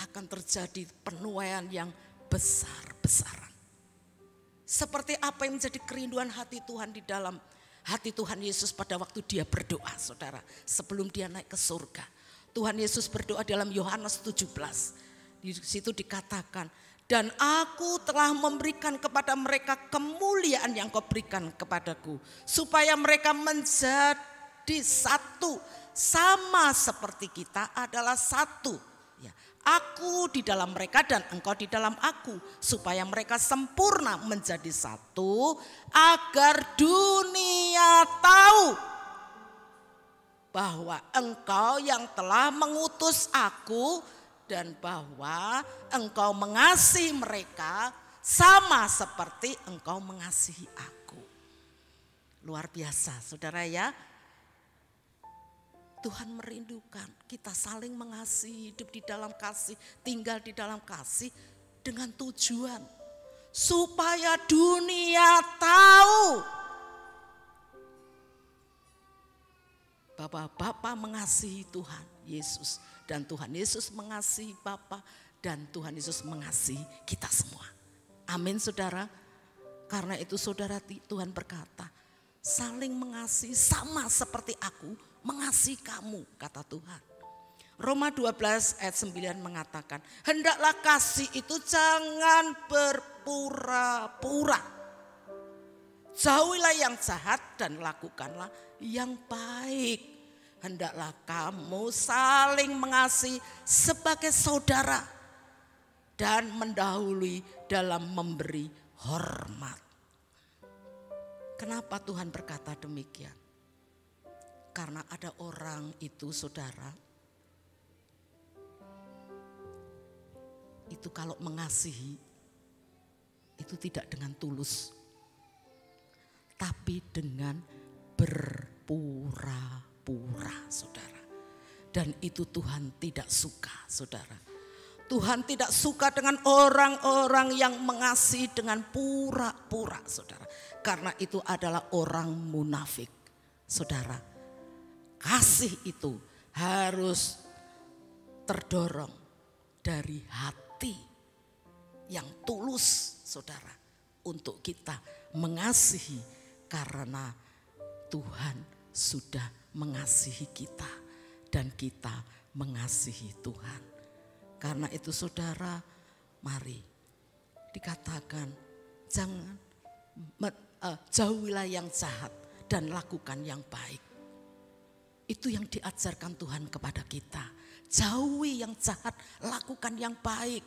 akan terjadi penuaian yang besar-besaran. Seperti apa yang menjadi kerinduan hati Tuhan di dalam hati Tuhan Yesus pada waktu dia berdoa, saudara, sebelum dia naik ke surga. Tuhan Yesus berdoa dalam Yohanes 17. Di situ dikatakan, dan aku telah memberikan kepada mereka kemuliaan yang kau berikan kepadaku, supaya mereka menjadi satu, sama seperti kita adalah satu. Ya, aku di dalam mereka dan engkau di dalam aku, supaya mereka sempurna menjadi satu, agar dunia tahu bahwa engkau yang telah mengutus aku, dan bahwa engkau mengasihi mereka sama seperti engkau mengasihi aku. Luar biasa saudara ya. Tuhan merindukan kita saling mengasihi, hidup di dalam kasih, tinggal di dalam kasih dengan tujuan supaya dunia tahu bahwa Bapa mengasihi Tuhan Yesus, dan Tuhan Yesus mengasihi Bapa, dan Tuhan Yesus mengasihi kita semua. Amin saudara. Karena itu saudara, Tuhan berkata, saling mengasihi sama seperti aku mengasihi kamu, kata Tuhan. Roma 12 ayat 9 mengatakan, hendaklah kasih itu jangan berpura-pura. Jauhilah yang jahat dan lakukanlah yang baik. hendaklah kamu saling mengasihi sebagai saudara dan mendahului dalam memberi hormat. Kenapa Tuhan berkata demikian? Karena ada orang itu, saudara, itu kalau mengasihi itu tidak dengan tulus, tapi dengan berpura-pura, saudara. Dan itu Tuhan tidak suka, saudara. Tuhan tidak suka dengan orang-orang yang mengasihi dengan pura-pura, saudara. Karena itu adalah orang munafik, saudara. Kasih itu harus terdorong dari hati yang tulus, saudara, untuk kita mengasihi karena Tuhan sudah mengasihi kita dan kita mengasihi Tuhan. Karena itu, saudara, mari dikatakan jangan jauhilah yang jahat dan lakukan yang baik. Itu yang diajarkan Tuhan kepada kita. Jauhi yang jahat, lakukan yang baik.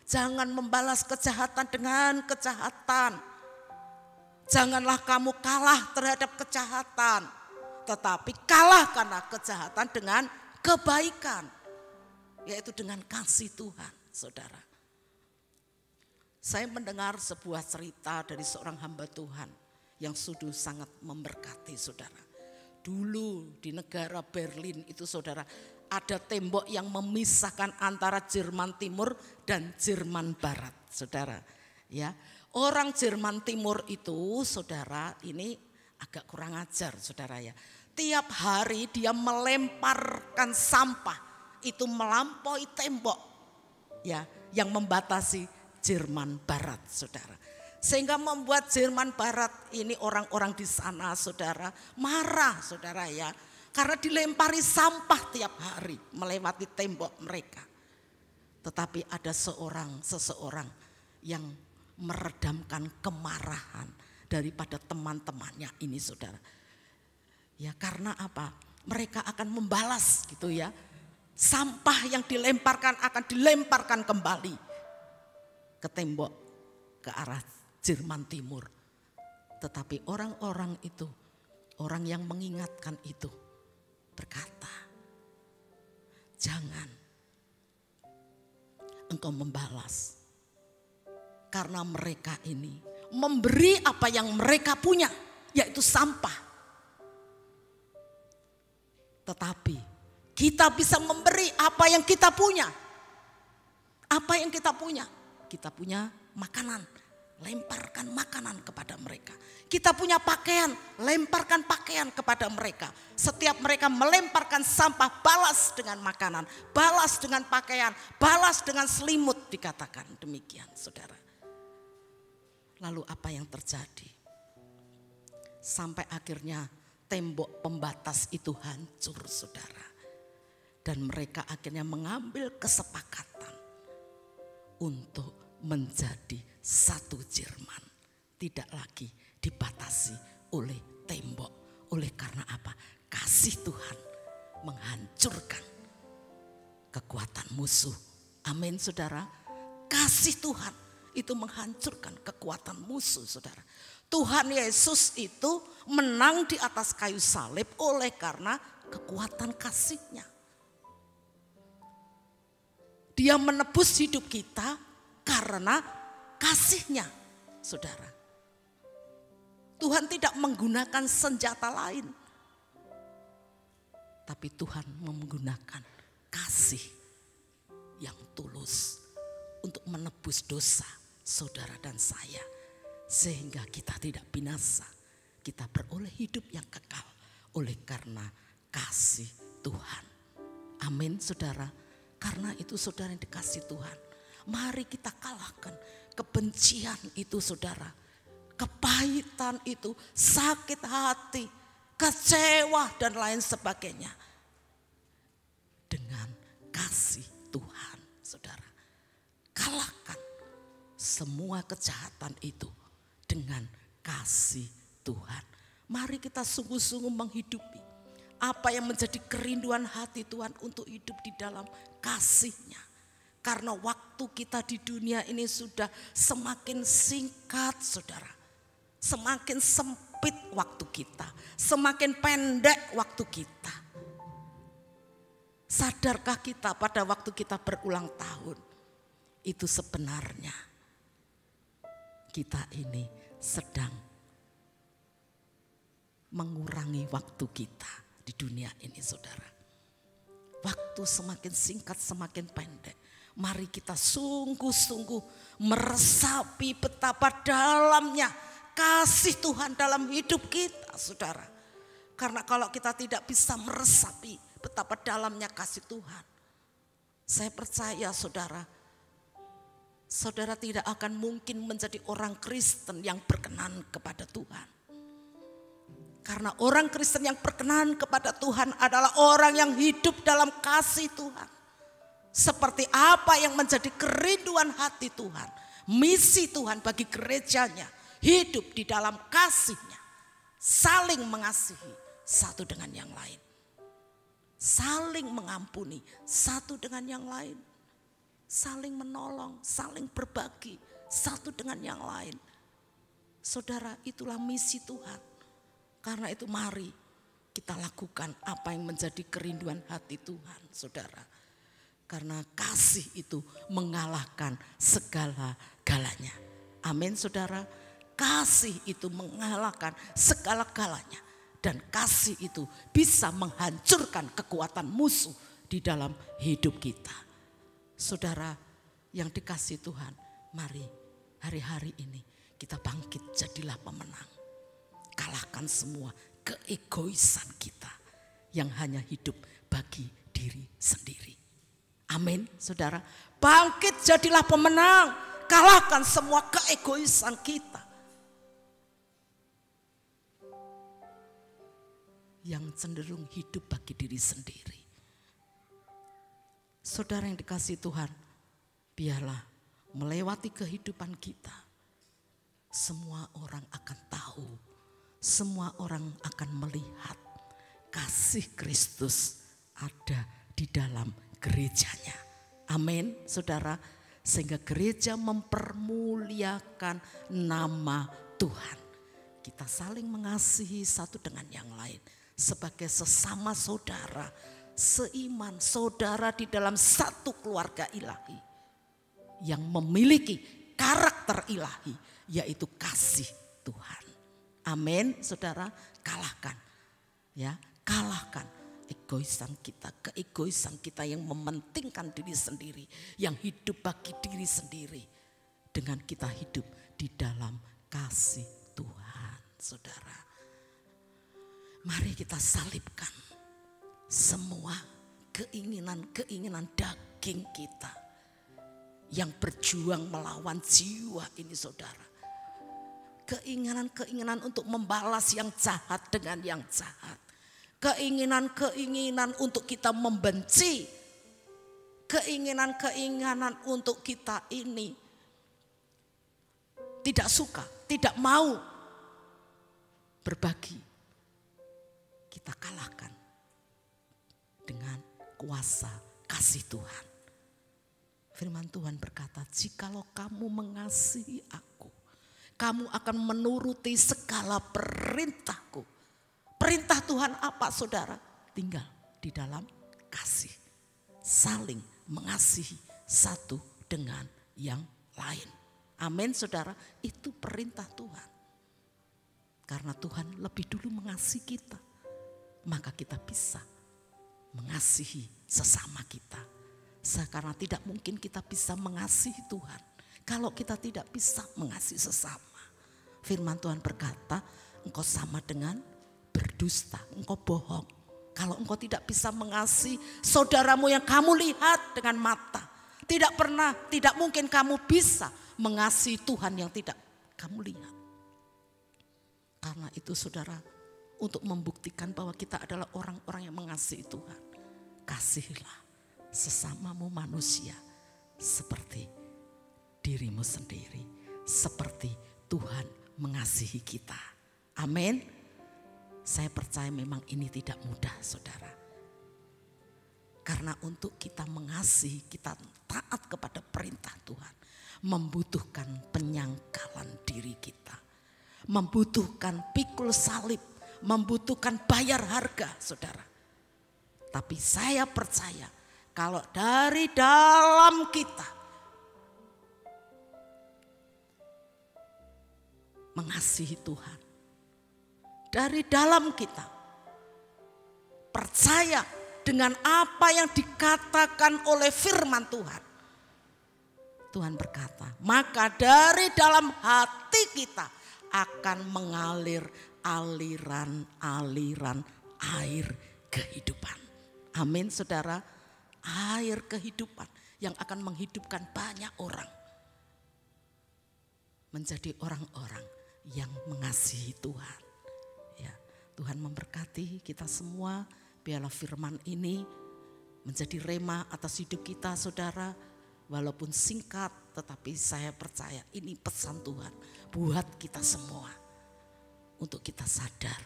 Jangan membalas kejahatan dengan kejahatan. Janganlah kamu kalah terhadap kejahatan, tetapi kalahkanlah kejahatan dengan kebaikan, yaitu dengan kasih Tuhan, saudara. Saya mendengar sebuah cerita dari seorang hamba Tuhan yang sudah sangat memberkati, saudara. Dulu di negara Berlin itu, saudara, ada tembok yang memisahkan antara Jerman Timur dan Jerman Barat, saudara. Ya, orang Jerman Timur itu, saudara, ini agak kurang ajar, saudara ya. Tiap hari dia melemparkan sampah itu melampaui tembok, ya, yang membatasi Jerman Barat, saudara. Sehingga membuat Jerman Barat ini orang-orang di sana, saudara, marah, saudara ya. Karena dilempari sampah tiap hari melewati tembok mereka. Tetapi ada seseorang yang meredamkan kemarahan daripada teman-temannya ini, saudara. Ya, karena apa? Mereka akan membalas gitu ya. Sampah yang dilemparkan akan dilemparkan kembali ke tembok, ke arah Jerman Timur. Tetapi orang-orang itu, orang yang mengingatkan itu berkata, jangan engkau membalas. Karena mereka ini memberi apa yang mereka punya, yaitu sampah. Tetapi kita bisa memberi apa yang kita punya. Apa yang kita punya? Kita punya makanan, lemparkan makanan kepada mereka. Kita punya pakaian, lemparkan pakaian kepada mereka. Setiap mereka melemparkan sampah, balas dengan makanan, balas dengan pakaian, balas dengan selimut, dikatakan demikian, saudara. Lalu apa yang terjadi? Sampai akhirnya tembok pembatas itu hancur, saudara. Dan mereka akhirnya mengambil kesepakatan untuk menjadi satu Jerman. Tidak lagi dibatasi oleh tembok. Oleh karena apa? Kasih Tuhan menghancurkan kekuatan musuh. Amin, saudara. Kasih Tuhan itu menghancurkan kekuatan musuh, saudara. Tuhan Yesus itu menang di atas kayu salib oleh karena kekuatan kasih-Nya. Dia menebus hidup kita karena kasih-Nya, saudara. Tuhan tidak menggunakan senjata lain. Tapi Tuhan menggunakan kasih yang tulus untuk menebus dosa saudara dan saya. Sehingga kita tidak binasa. Kita beroleh hidup yang kekal oleh karena kasih Tuhan. Amin, saudara. Karena itu, saudara yang dikasih Tuhan, mari kita kalahkan kebencian itu, saudara. Kepahitan itu, sakit hati, kecewa dan lain sebagainya. Dengan kasih Tuhan, saudara. Kalahkan semua kejahatan itu dengan kasih Tuhan. Mari kita sungguh-sungguh menghidupi Apa yang menjadi kerinduan hati Tuhan untuk hidup di dalam kasih-Nya. Karena waktu kita di dunia ini sudah semakin singkat, saudara. Semakin sempit waktu kita. Semakin pendek waktu kita. Sadarkah kita pada waktu kita berulang tahun? Itu sebenarnya kita ini sedang mengurangi waktu kita di dunia ini, saudara. Waktu semakin singkat, semakin pendek. Mari kita sungguh-sungguh meresapi betapa dalamnya kasih Tuhan dalam hidup kita, saudara. Karena kalau kita tidak bisa meresapi betapa dalamnya kasih Tuhan, saya percaya saudara, saudara tidak akan mungkin menjadi orang Kristen yang berkenan kepada Tuhan. Karena orang Kristen yang berkenan kepada Tuhan adalah orang yang hidup dalam kasih Tuhan. Seperti apa yang menjadi kerinduan hati Tuhan. Misi Tuhan bagi gerejanya. Hidup di dalam kasih-Nya. Saling mengasihi satu dengan yang lain. Saling mengampuni satu dengan yang lain. Saling menolong, saling berbagi satu dengan yang lain. Saudara, itulah misi Tuhan. Karena itu mari kita lakukan apa yang menjadi kerinduan hati Tuhan, saudara. Karena kasih itu mengalahkan segala-galanya. Amin, saudara. Kasih itu mengalahkan segala-galanya. Dan kasih itu bisa menghancurkan kekuatan musuh di dalam hidup kita. Saudara yang dikasihi Tuhan, mari hari-hari ini kita bangkit jadilah pemenang. Kalahkan semua keegoisan kita yang hanya hidup bagi diri sendiri. Amin, saudara. Bangkit jadilah pemenang. Kalahkan semua keegoisan kita. Yang cenderung hidup bagi diri sendiri. Saudara yang dikasihi Tuhan, biarlah melewati kehidupan kita. Semua orang akan tahu. Semua orang akan melihat kasih Kristus ada di dalam gerejanya. Amin, saudara. Sehingga gereja mempermuliakan nama Tuhan. Kita saling mengasihi satu dengan yang lain. Sebagai sesama saudara, seiman, saudara di dalam satu keluarga ilahi. Yang memiliki karakter ilahi, yaitu kasih Tuhan. Amin, saudara. Kalahkan, ya, kalahkan egoisan kita, keegoisan kita yang mementingkan diri sendiri, yang hidup bagi diri sendiri, dengan kita hidup di dalam kasih Tuhan, saudara. Mari kita salibkan semua keinginan-keinginan daging kita yang berjuang melawan jiwa ini, saudara. Keinginan-keinginan untuk membalas yang jahat dengan yang jahat. Keinginan-keinginan untuk kita membenci. Keinginan-keinginan untuk kita ini tidak suka, tidak mau berbagi. Kita kalahkan dengan kuasa kasih Tuhan. Firman Tuhan berkata, jikalau kamu mengasihi aku, kamu akan menuruti segala perintahku. Perintah Tuhan apa, saudara? Tinggal di dalam kasih. Saling mengasihi satu dengan yang lain. Amin, saudara. Itu perintah Tuhan. Karena Tuhan lebih dulu mengasihi kita, maka kita bisa mengasihi sesama kita. Karena tidak mungkin kita bisa mengasihi Tuhan kalau kita tidak bisa mengasihi sesama. Firman Tuhan berkata, engkau sama dengan berdusta, engkau bohong. Kalau engkau tidak bisa mengasihi saudaramu yang kamu lihat dengan mata, tidak mungkin kamu bisa mengasihi Tuhan yang tidak kamu lihat. Karena itu, saudara, untuk membuktikan bahwa kita adalah orang-orang yang mengasihi Tuhan, kasihilah sesamamu manusia seperti dirimu sendiri, seperti Tuhan mengasihi kita. Amin. Saya percaya memang ini tidak mudah, saudara. Karena untuk kita mengasihi, kita taat kepada perintah Tuhan, membutuhkan penyangkalan diri kita. Membutuhkan pikul salib, membutuhkan bayar harga, saudara. Tapi saya percaya kalau dari dalam kita mengasihi Tuhan, dari dalam kita percaya dengan apa yang dikatakan oleh firman Tuhan. Tuhan berkata, maka dari dalam hati kita akan mengalir aliran-aliran air kehidupan. Amin, saudara. Air kehidupan yang akan menghidupkan banyak orang menjadi orang-orang yang mengasihi Tuhan. Ya, Tuhan memberkati kita semua. Biarlah firman ini menjadi rema atas hidup kita, saudara. Walaupun singkat, tetapi saya percaya ini pesan Tuhan buat kita semua. Untuk kita sadar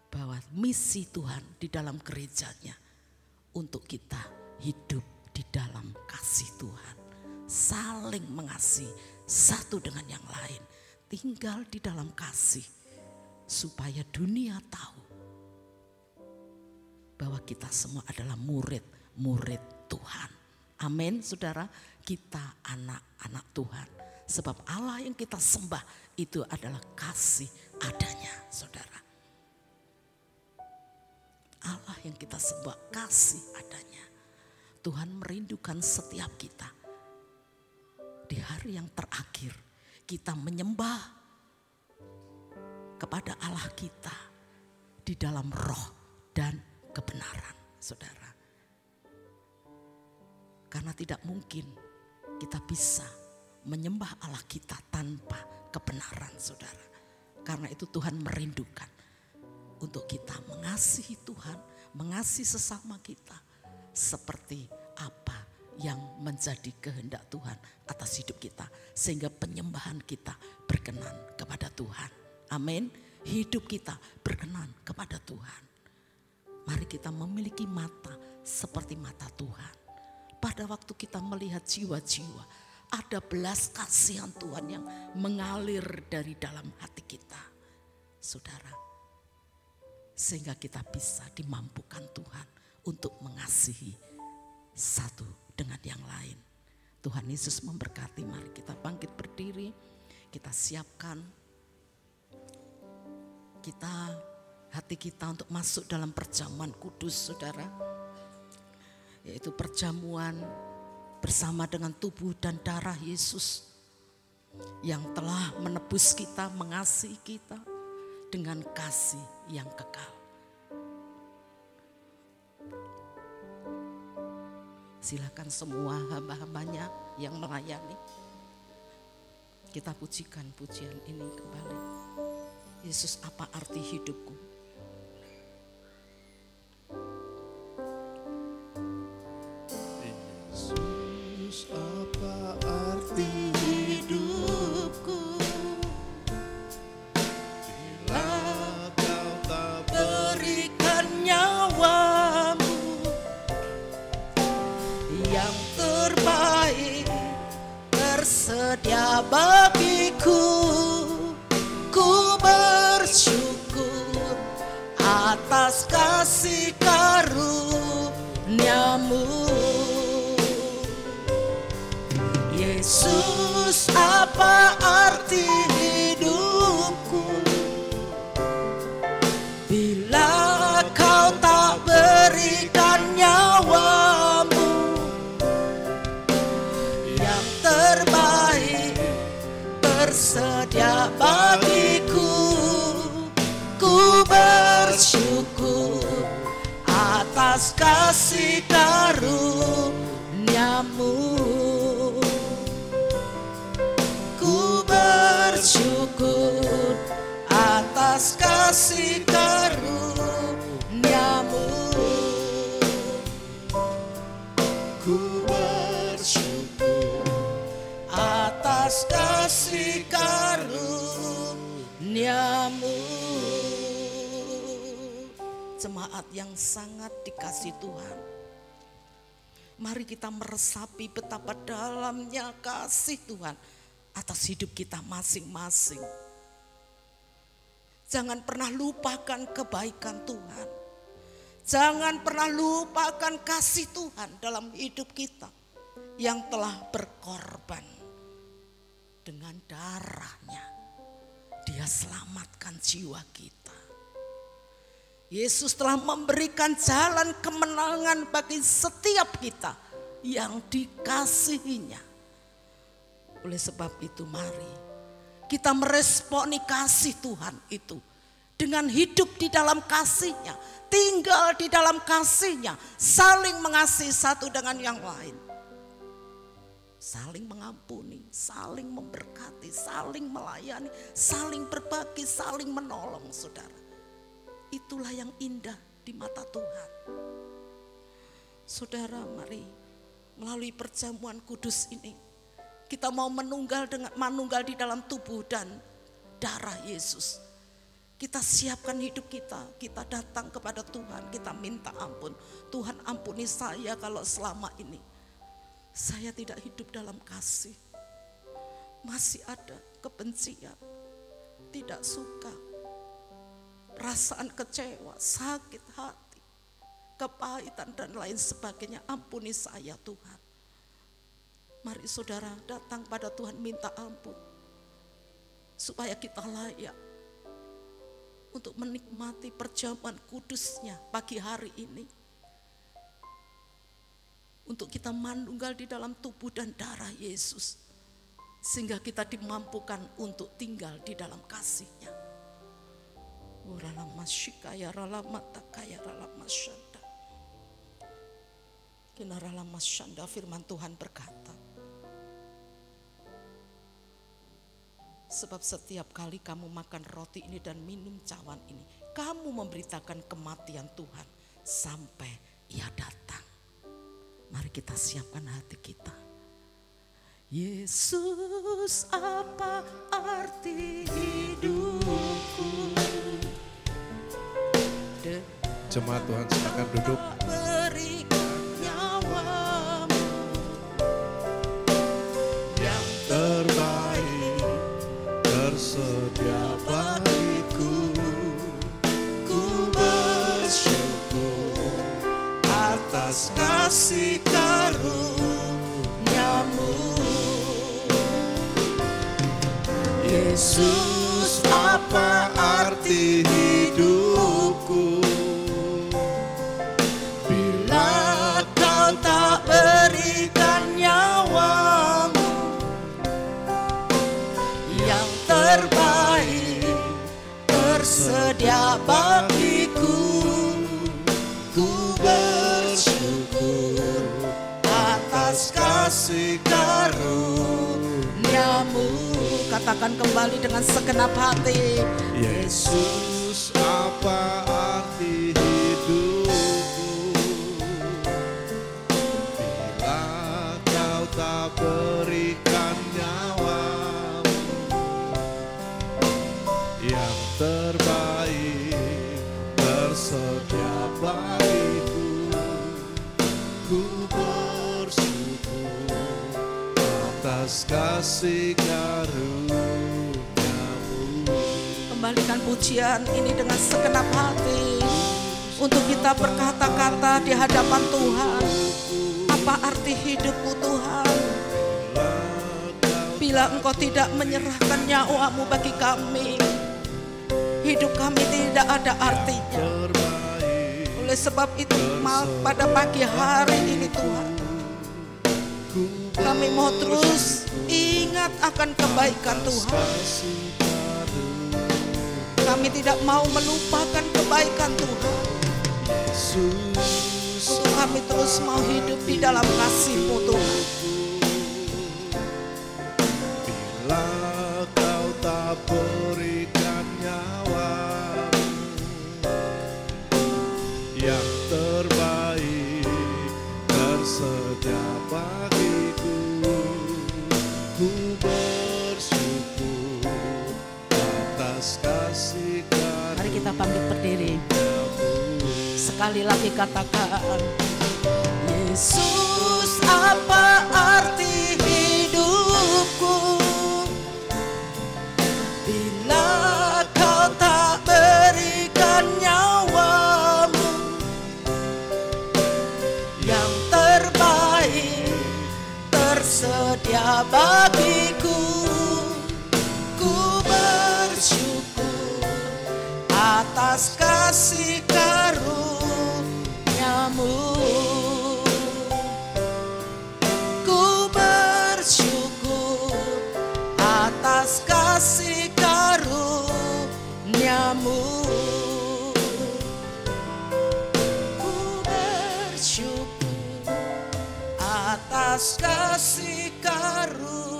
bahwa misi Tuhan di dalam gerejanya untuk kita hidup di dalam kasih Tuhan. Saling mengasihi satu dengan yang lain. Tinggal di dalam kasih supaya dunia tahu bahwa kita semua adalah murid-murid Tuhan. Amin, saudara. Kita anak-anak Tuhan. Sebab Allah yang kita sembah itu adalah kasih adanya, saudara. Allah yang kita sembah kasih adanya. Tuhan merindukan setiap kita. Di hari yang terakhir kita menyembah kepada Allah kita di dalam roh dan kebenaran, saudara. Karena tidak mungkin kita bisa menyembah Allah kita tanpa kebenaran, saudara. Karena itu Tuhan merindukan untuk kita mengasihi Tuhan, mengasihi sesama kita. Seperti apa yang menjadi kehendak Tuhan atas hidup kita. Sehingga penyembahan kita berkenan kepada Tuhan. Amin. Hidup kita berkenan kepada Tuhan. Mari kita memiliki mata seperti mata Tuhan. Pada waktu kita melihat jiwa-jiwa, ada belas kasihan Tuhan yang mengalir dari dalam hati kita, saudara. Sehingga kita bisa dimampukan Tuhan untuk mengasihi satu dengan yang lain. Tuhan Yesus memberkati. Mari kita bangkit berdiri, kita siapkan hati kita untuk masuk dalam perjamuan kudus, saudara. Yaitu perjamuan bersama dengan tubuh dan darah Yesus yang telah menebus kita, mengasihi kita dengan kasih yang kekal. Silakan semua hamba-hambanya yang melayani, kita pujikan pujian ini kembali. Yesus, apa arti hidupku? Apa arti hidupku bila kau tak berikan nyawamu? Yang terbaik tersedia bagiku. Ku bersyukur atas kasih karunia-Mu. Yesus, apa arti hidupku bila kau tak berikan nyawamu? Yang terbaik bersedia bagiku. Ku bersyukur atas kasih karunia-Mu. Bersyukur atas kasih karunia-Mu. Ku bersyukur atas kasih karunia-Mu. Jemaat yang sangat dikasih Tuhan, mari kita meresapi betapa dalamnya kasih Tuhan atas hidup kita masing-masing. Jangan pernah lupakan kebaikan Tuhan. Jangan pernah lupakan kasih Tuhan dalam hidup kita yang telah berkorban. Dengan darahnya Dia selamatkan jiwa kita. Yesus telah memberikan jalan kemenangan bagi setiap kita yang dikasihinya. Oleh sebab itu mari kita meresponi kasih Tuhan itu dengan hidup di dalam kasih-Nya, tinggal di dalam kasih-Nya, saling mengasihi satu dengan yang lain. Saling mengampuni, saling memberkati, saling melayani, saling berbagi, saling menolong, saudara. Itulah yang indah di mata Tuhan. Saudara, mari melalui perjamuan kudus ini kita mau menunggal di dalam tubuh dan darah Yesus. Kita siapkan hidup kita, kita datang kepada Tuhan, kita minta ampun. Tuhan, ampuni saya kalau selama ini saya tidak hidup dalam kasih. Masih ada kebencian, tidak suka, perasaan kecewa, sakit hati, kepahitan dan lain sebagainya. Ampuni saya Tuhan. Mari saudara datang pada Tuhan minta ampun. Supaya kita layak untuk menikmati perjamuan kudusnya pagi hari ini. Untuk kita manunggal di dalam tubuh dan darah Yesus. Sehingga kita dimampukan untuk tinggal di dalam kasih-Nya. Firman Tuhan berkata, sebab setiap kali kamu makan roti ini dan minum cawan ini, kamu memberitakan kematian Tuhan sampai Ia datang. Mari kita siapkan hati kita. Yesus, apa arti hidupku? Jemaat Tuhan silakan duduk. Berikan nyawamu Yang terbaik tersedia bagiku. Ku bersyukur atas kasih karunia-Mu. Yesus, apa arti hidupku bila Kau tak berikan nyawamu? Yang terbaik tersedia bagiku. Ku bersyukur atas kasih karunia-Mu. Katakan kembali dengan segenap hati. Yesus, apa arti hidupku bila Kau tak berikan nyawamu? Yang terbaik tersedia bagiku. Ku bersyukur atas kasih karunia-Mu. Kembalikan pujian ini dengan segenap hati untuk kita berkata-kata di hadapan Tuhan. Apa arti hidupmu Tuhan? Bila Engkau tidak menyerahkan nyawa-Mu bagi kami, hidup kami tidak ada artinya. Oleh sebab itu pada pagi hari ini Tuhan, kami mau terus ingat akan kebaikan Tuhan. Kami tidak mau melupakan kebaikan Tuhan. Untuk kami terus mau hidup di dalam kasih-Mu Tuhan. Bila Kau tak berikan nyawa-Mu, yang terbaik tersedia bagiku. Ku bersyukur atas kasih karunia-Mu. Mari kita bangkit berdiri. Sekali lagi katakan, Yesus, apa arti hidupku bila kau tak berikan nyawamu yang terbaik tersedia bagiku. Ku bersyukur atas kasih karuniamu. Ku bersyukur atas kasih karuniamu. Ku bersyukur atas kasih karuniamu.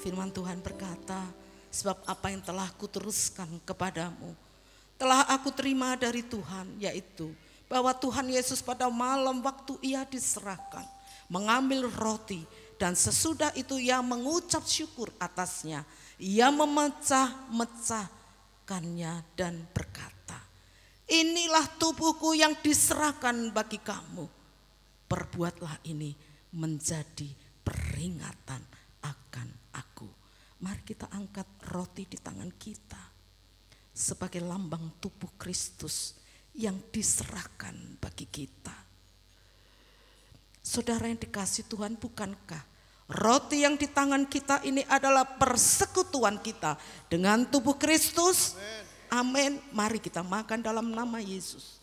Firman Tuhan berkata, sebab apa yang telah kuteruskan kepadamu telah aku terima dari Tuhan, yaitu bahwa Tuhan Yesus pada malam waktu ia diserahkan mengambil roti, dan sesudah itu ia mengucap syukur atasnya, ia memecah-mecahkannya dan berkata, inilah tubuhku yang diserahkan bagi kamu, perbuatlah ini menjadi peringatan akan aku. Mari kita angkat roti di tangan kita sebagai lambang tubuh Kristus yang diserahkan bagi kita. Saudara yang dikasihi Tuhan, bukankah roti yang di tangan kita ini adalah persekutuan kita dengan tubuh Kristus? Amin. Mari kita makan dalam nama Yesus.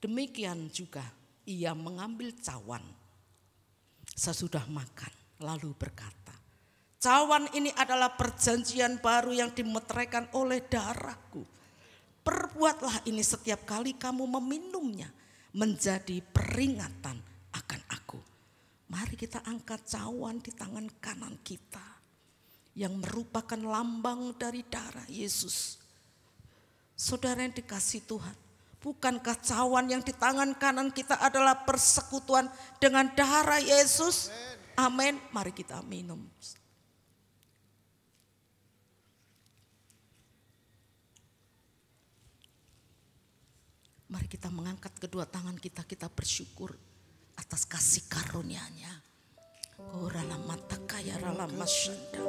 Demikian juga ia mengambil cawan sesudah makan, lalu berkata, cawan ini adalah perjanjian baru yang dimeteraikan oleh darahku. Perbuatlah ini setiap kali kamu meminumnya menjadi peringatan akan aku. Mari kita angkat cawan di tangan kanan kita yang merupakan lambang dari darah Yesus. Saudara yang dikasihi Tuhan, bukankah cawan yang di tangan kanan kita adalah persekutuan dengan darah Yesus? Amin. Mari kita minum. Mari kita mengangkat kedua tangan kita, kita bersyukur atas kasih karunia-Nya. Ora mata kaya rala masyanda.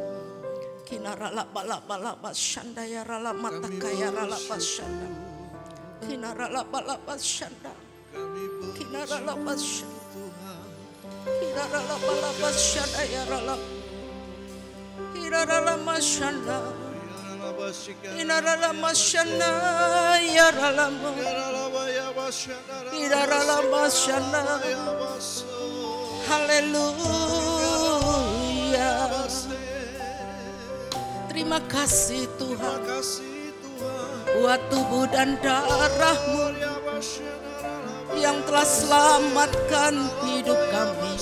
Kinara la bala bala masyanda ya rala mata kaya rala masyanda. Kinara la bala masyanda. Kinara la masyanda. Kinara la bala masyanda ya rala. Kinara la masyanda. Kinara la masyanda ya rala. Kinara la masyanda. Haleluya. Terima kasih Tuhan buat tubuh dan darah-Mu yang telah selamatkan hidup kami,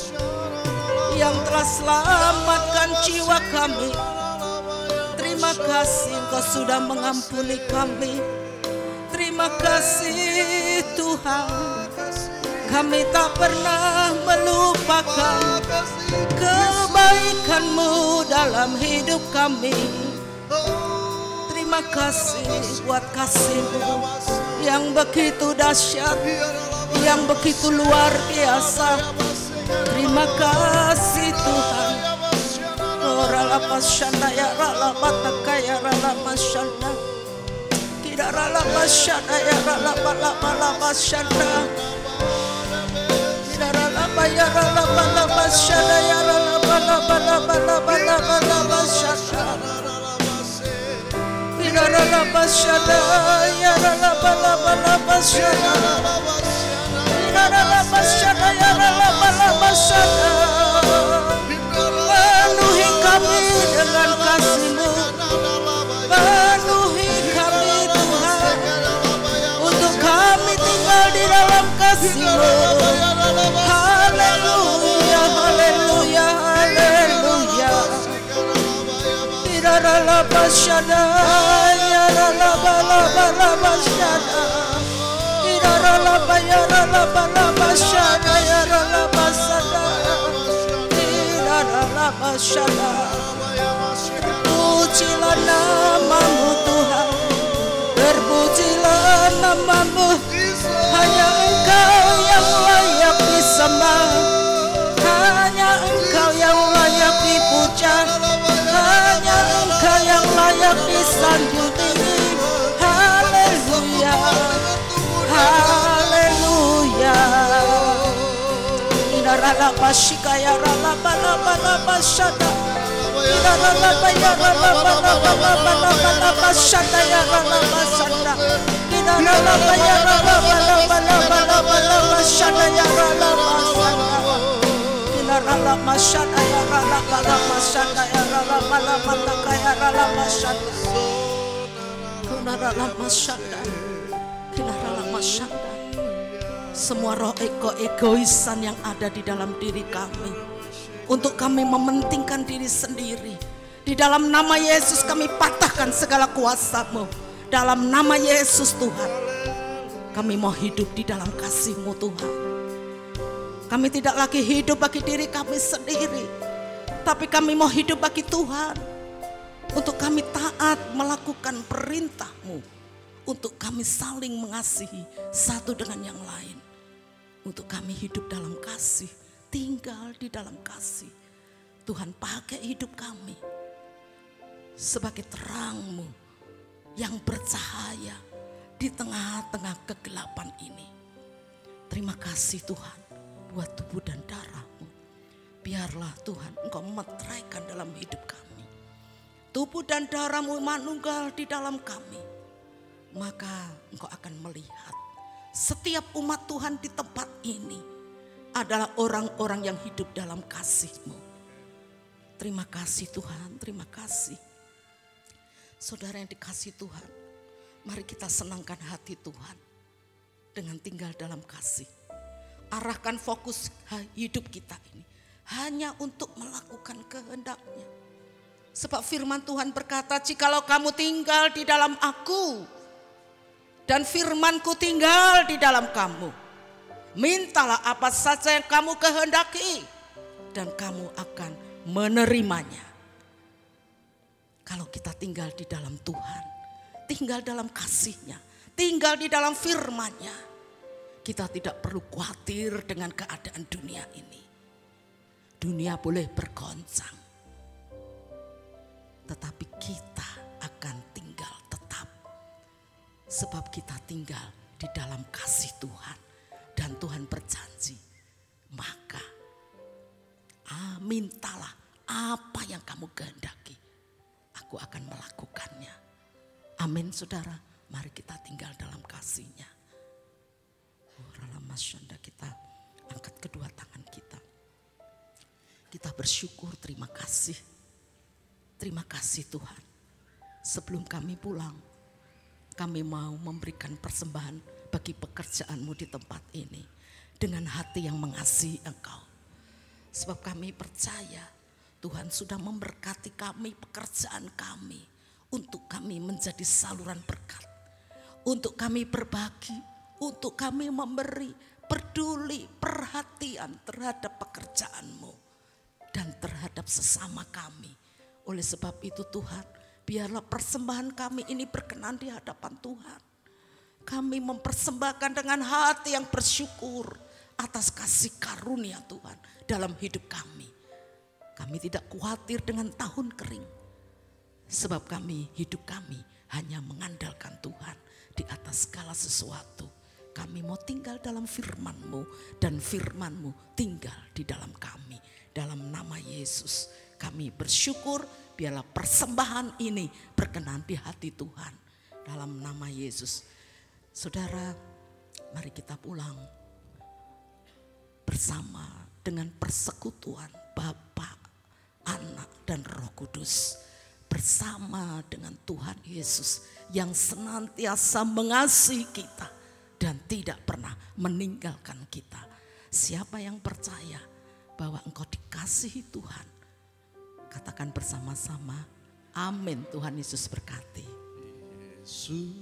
yang telah selamatkan jiwa kami. Terima kasih Engkau sudah mengampuni kami. Terima kasih Tuhan, kami tak pernah melupakan kebaikan-Mu dalam hidup kami. Terima kasih buat kasih-Mu yang begitu dahsyat, yang begitu luar biasa. Terima kasih Tuhan. Ora masyanda ya rala bataka ya rala masyanda. Tidak rala masyanda ya rala bala masyanda. Tidak rala ya rala bala masyanda ya rala bala masyanda. Tidak rala masyanda ya rala bala masyanda. Tidak rala masyanda ya rala bala masyanda. Penuhi kami dengan kasih-Mu, penuhi kami Tuhan, untuk kami tinggal di dalam kasih-Mu. Haleluya, haleluya, Shada, Yara Laba Laba Laba Shada, Irara Laba Yara Laba Laba Shada, Yara Laba Sada, Irara Laba Shada. Terpujilah namamu Tuhan, terpujilah namamu, hanya Engkau yang layak disembah, hanya Engkau yang layak dipuja, hanya Engkau yang layak disanjung tinggi. Haleluya, haleluya. Inarala bashika ya rala bala bala bashada, inarala ya rala bala bala bala bashada ya rala bashada, inarala ya rala bala bala bala bashada ya rala bashada, inarala bashada ya rala bala bashada ya rala bala bala ya rala bashada, inarala bashada, inarala bashada. Semua roh egoisan yang ada di dalam diri kami, untuk kami mementingkan diri sendiri, di dalam nama Yesus kami patahkan segala kuasa-Mu. Dalam nama Yesus Tuhan, kami mau hidup di dalam kasih-Mu Tuhan. Kami tidak lagi hidup bagi diri kami sendiri, tapi kami mau hidup bagi Tuhan. Untuk kami taat melakukan perintah-Mu, untuk kami saling mengasihi satu dengan yang lain. Untuk kami hidup dalam kasih, tinggal di dalam kasih. Tuhan pakai hidup kami sebagai terang-Mu yang bercahaya di tengah-tengah kegelapan ini. Terima kasih Tuhan buat tubuh dan darah-Mu. Biarlah Tuhan Engkau meteraikan dalam hidup kami. Tubuh dan darah-Mu manunggal di dalam kami. Maka Engkau akan melihat setiap umat Tuhan di tempat ini adalah orang-orang yang hidup dalam kasih-Mu. Terima kasih Tuhan, terima kasih. Saudara yang dikasihi Tuhan, mari kita senangkan hati Tuhan dengan tinggal dalam kasih. Arahkan fokus hidup kita ini hanya untuk melakukan kehendak-Nya. Sebab firman Tuhan berkata, jikalau kamu tinggal di dalam Aku dan firman-Ku tinggal di dalam kamu, mintalah apa saja yang kamu kehendaki dan kamu akan menerimanya. Kalau kita tinggal di dalam Tuhan, tinggal dalam kasih-Nya, tinggal di dalam firman-Nya, kita tidak perlu khawatir dengan keadaan dunia ini. Dunia boleh bergoncang, tetapi kita akan tinggal tetap. Sebab kita tinggal di dalam kasih Tuhan. Dan Tuhan berjanji, maka mintalah apa yang kamu kehendaki, Aku akan melakukannya. Amin saudara, mari kita tinggal dalam kasih-Nya. Kita angkat kedua tangan kita. Kita bersyukur, terima kasih. Terima kasih Tuhan. Sebelum kami pulang, kami mau memberikan persembahan bagi pekerjaan-Mu di tempat ini dengan hati yang mengasihi Engkau. Sebab kami percaya Tuhan sudah memberkati kami, pekerjaan kami, untuk kami menjadi saluran berkat, untuk kami berbagi, untuk kami memberi, peduli, perhatian terhadap pekerjaan-Mu dan terhadap sesama kami. Oleh sebab itu Tuhan, biarlah persembahan kami ini berkenan di hadapan Tuhan. Kami mempersembahkan dengan hati yang bersyukur atas kasih karunia Tuhan dalam hidup kami. Kami tidak khawatir dengan tahun kering. Sebab hidup kami hanya mengandalkan Tuhan di atas segala sesuatu. Kami mau tinggal dalam firman-Mu dan firman-Mu tinggal di dalam kami. Dalam nama Yesus kami bersyukur, biarlah persembahan ini berkenan di hati Tuhan. Dalam nama Yesus. Saudara, mari kita pulang bersama dengan persekutuan Bapa, Anak dan Roh Kudus. Bersama dengan Tuhan Yesus yang senantiasa mengasihi kita dan tidak pernah meninggalkan kita. Siapa yang percaya bahwa engkau dikasihi Tuhan, katakan bersama-sama, Amin. Tuhan Yesus berkati. Yesus.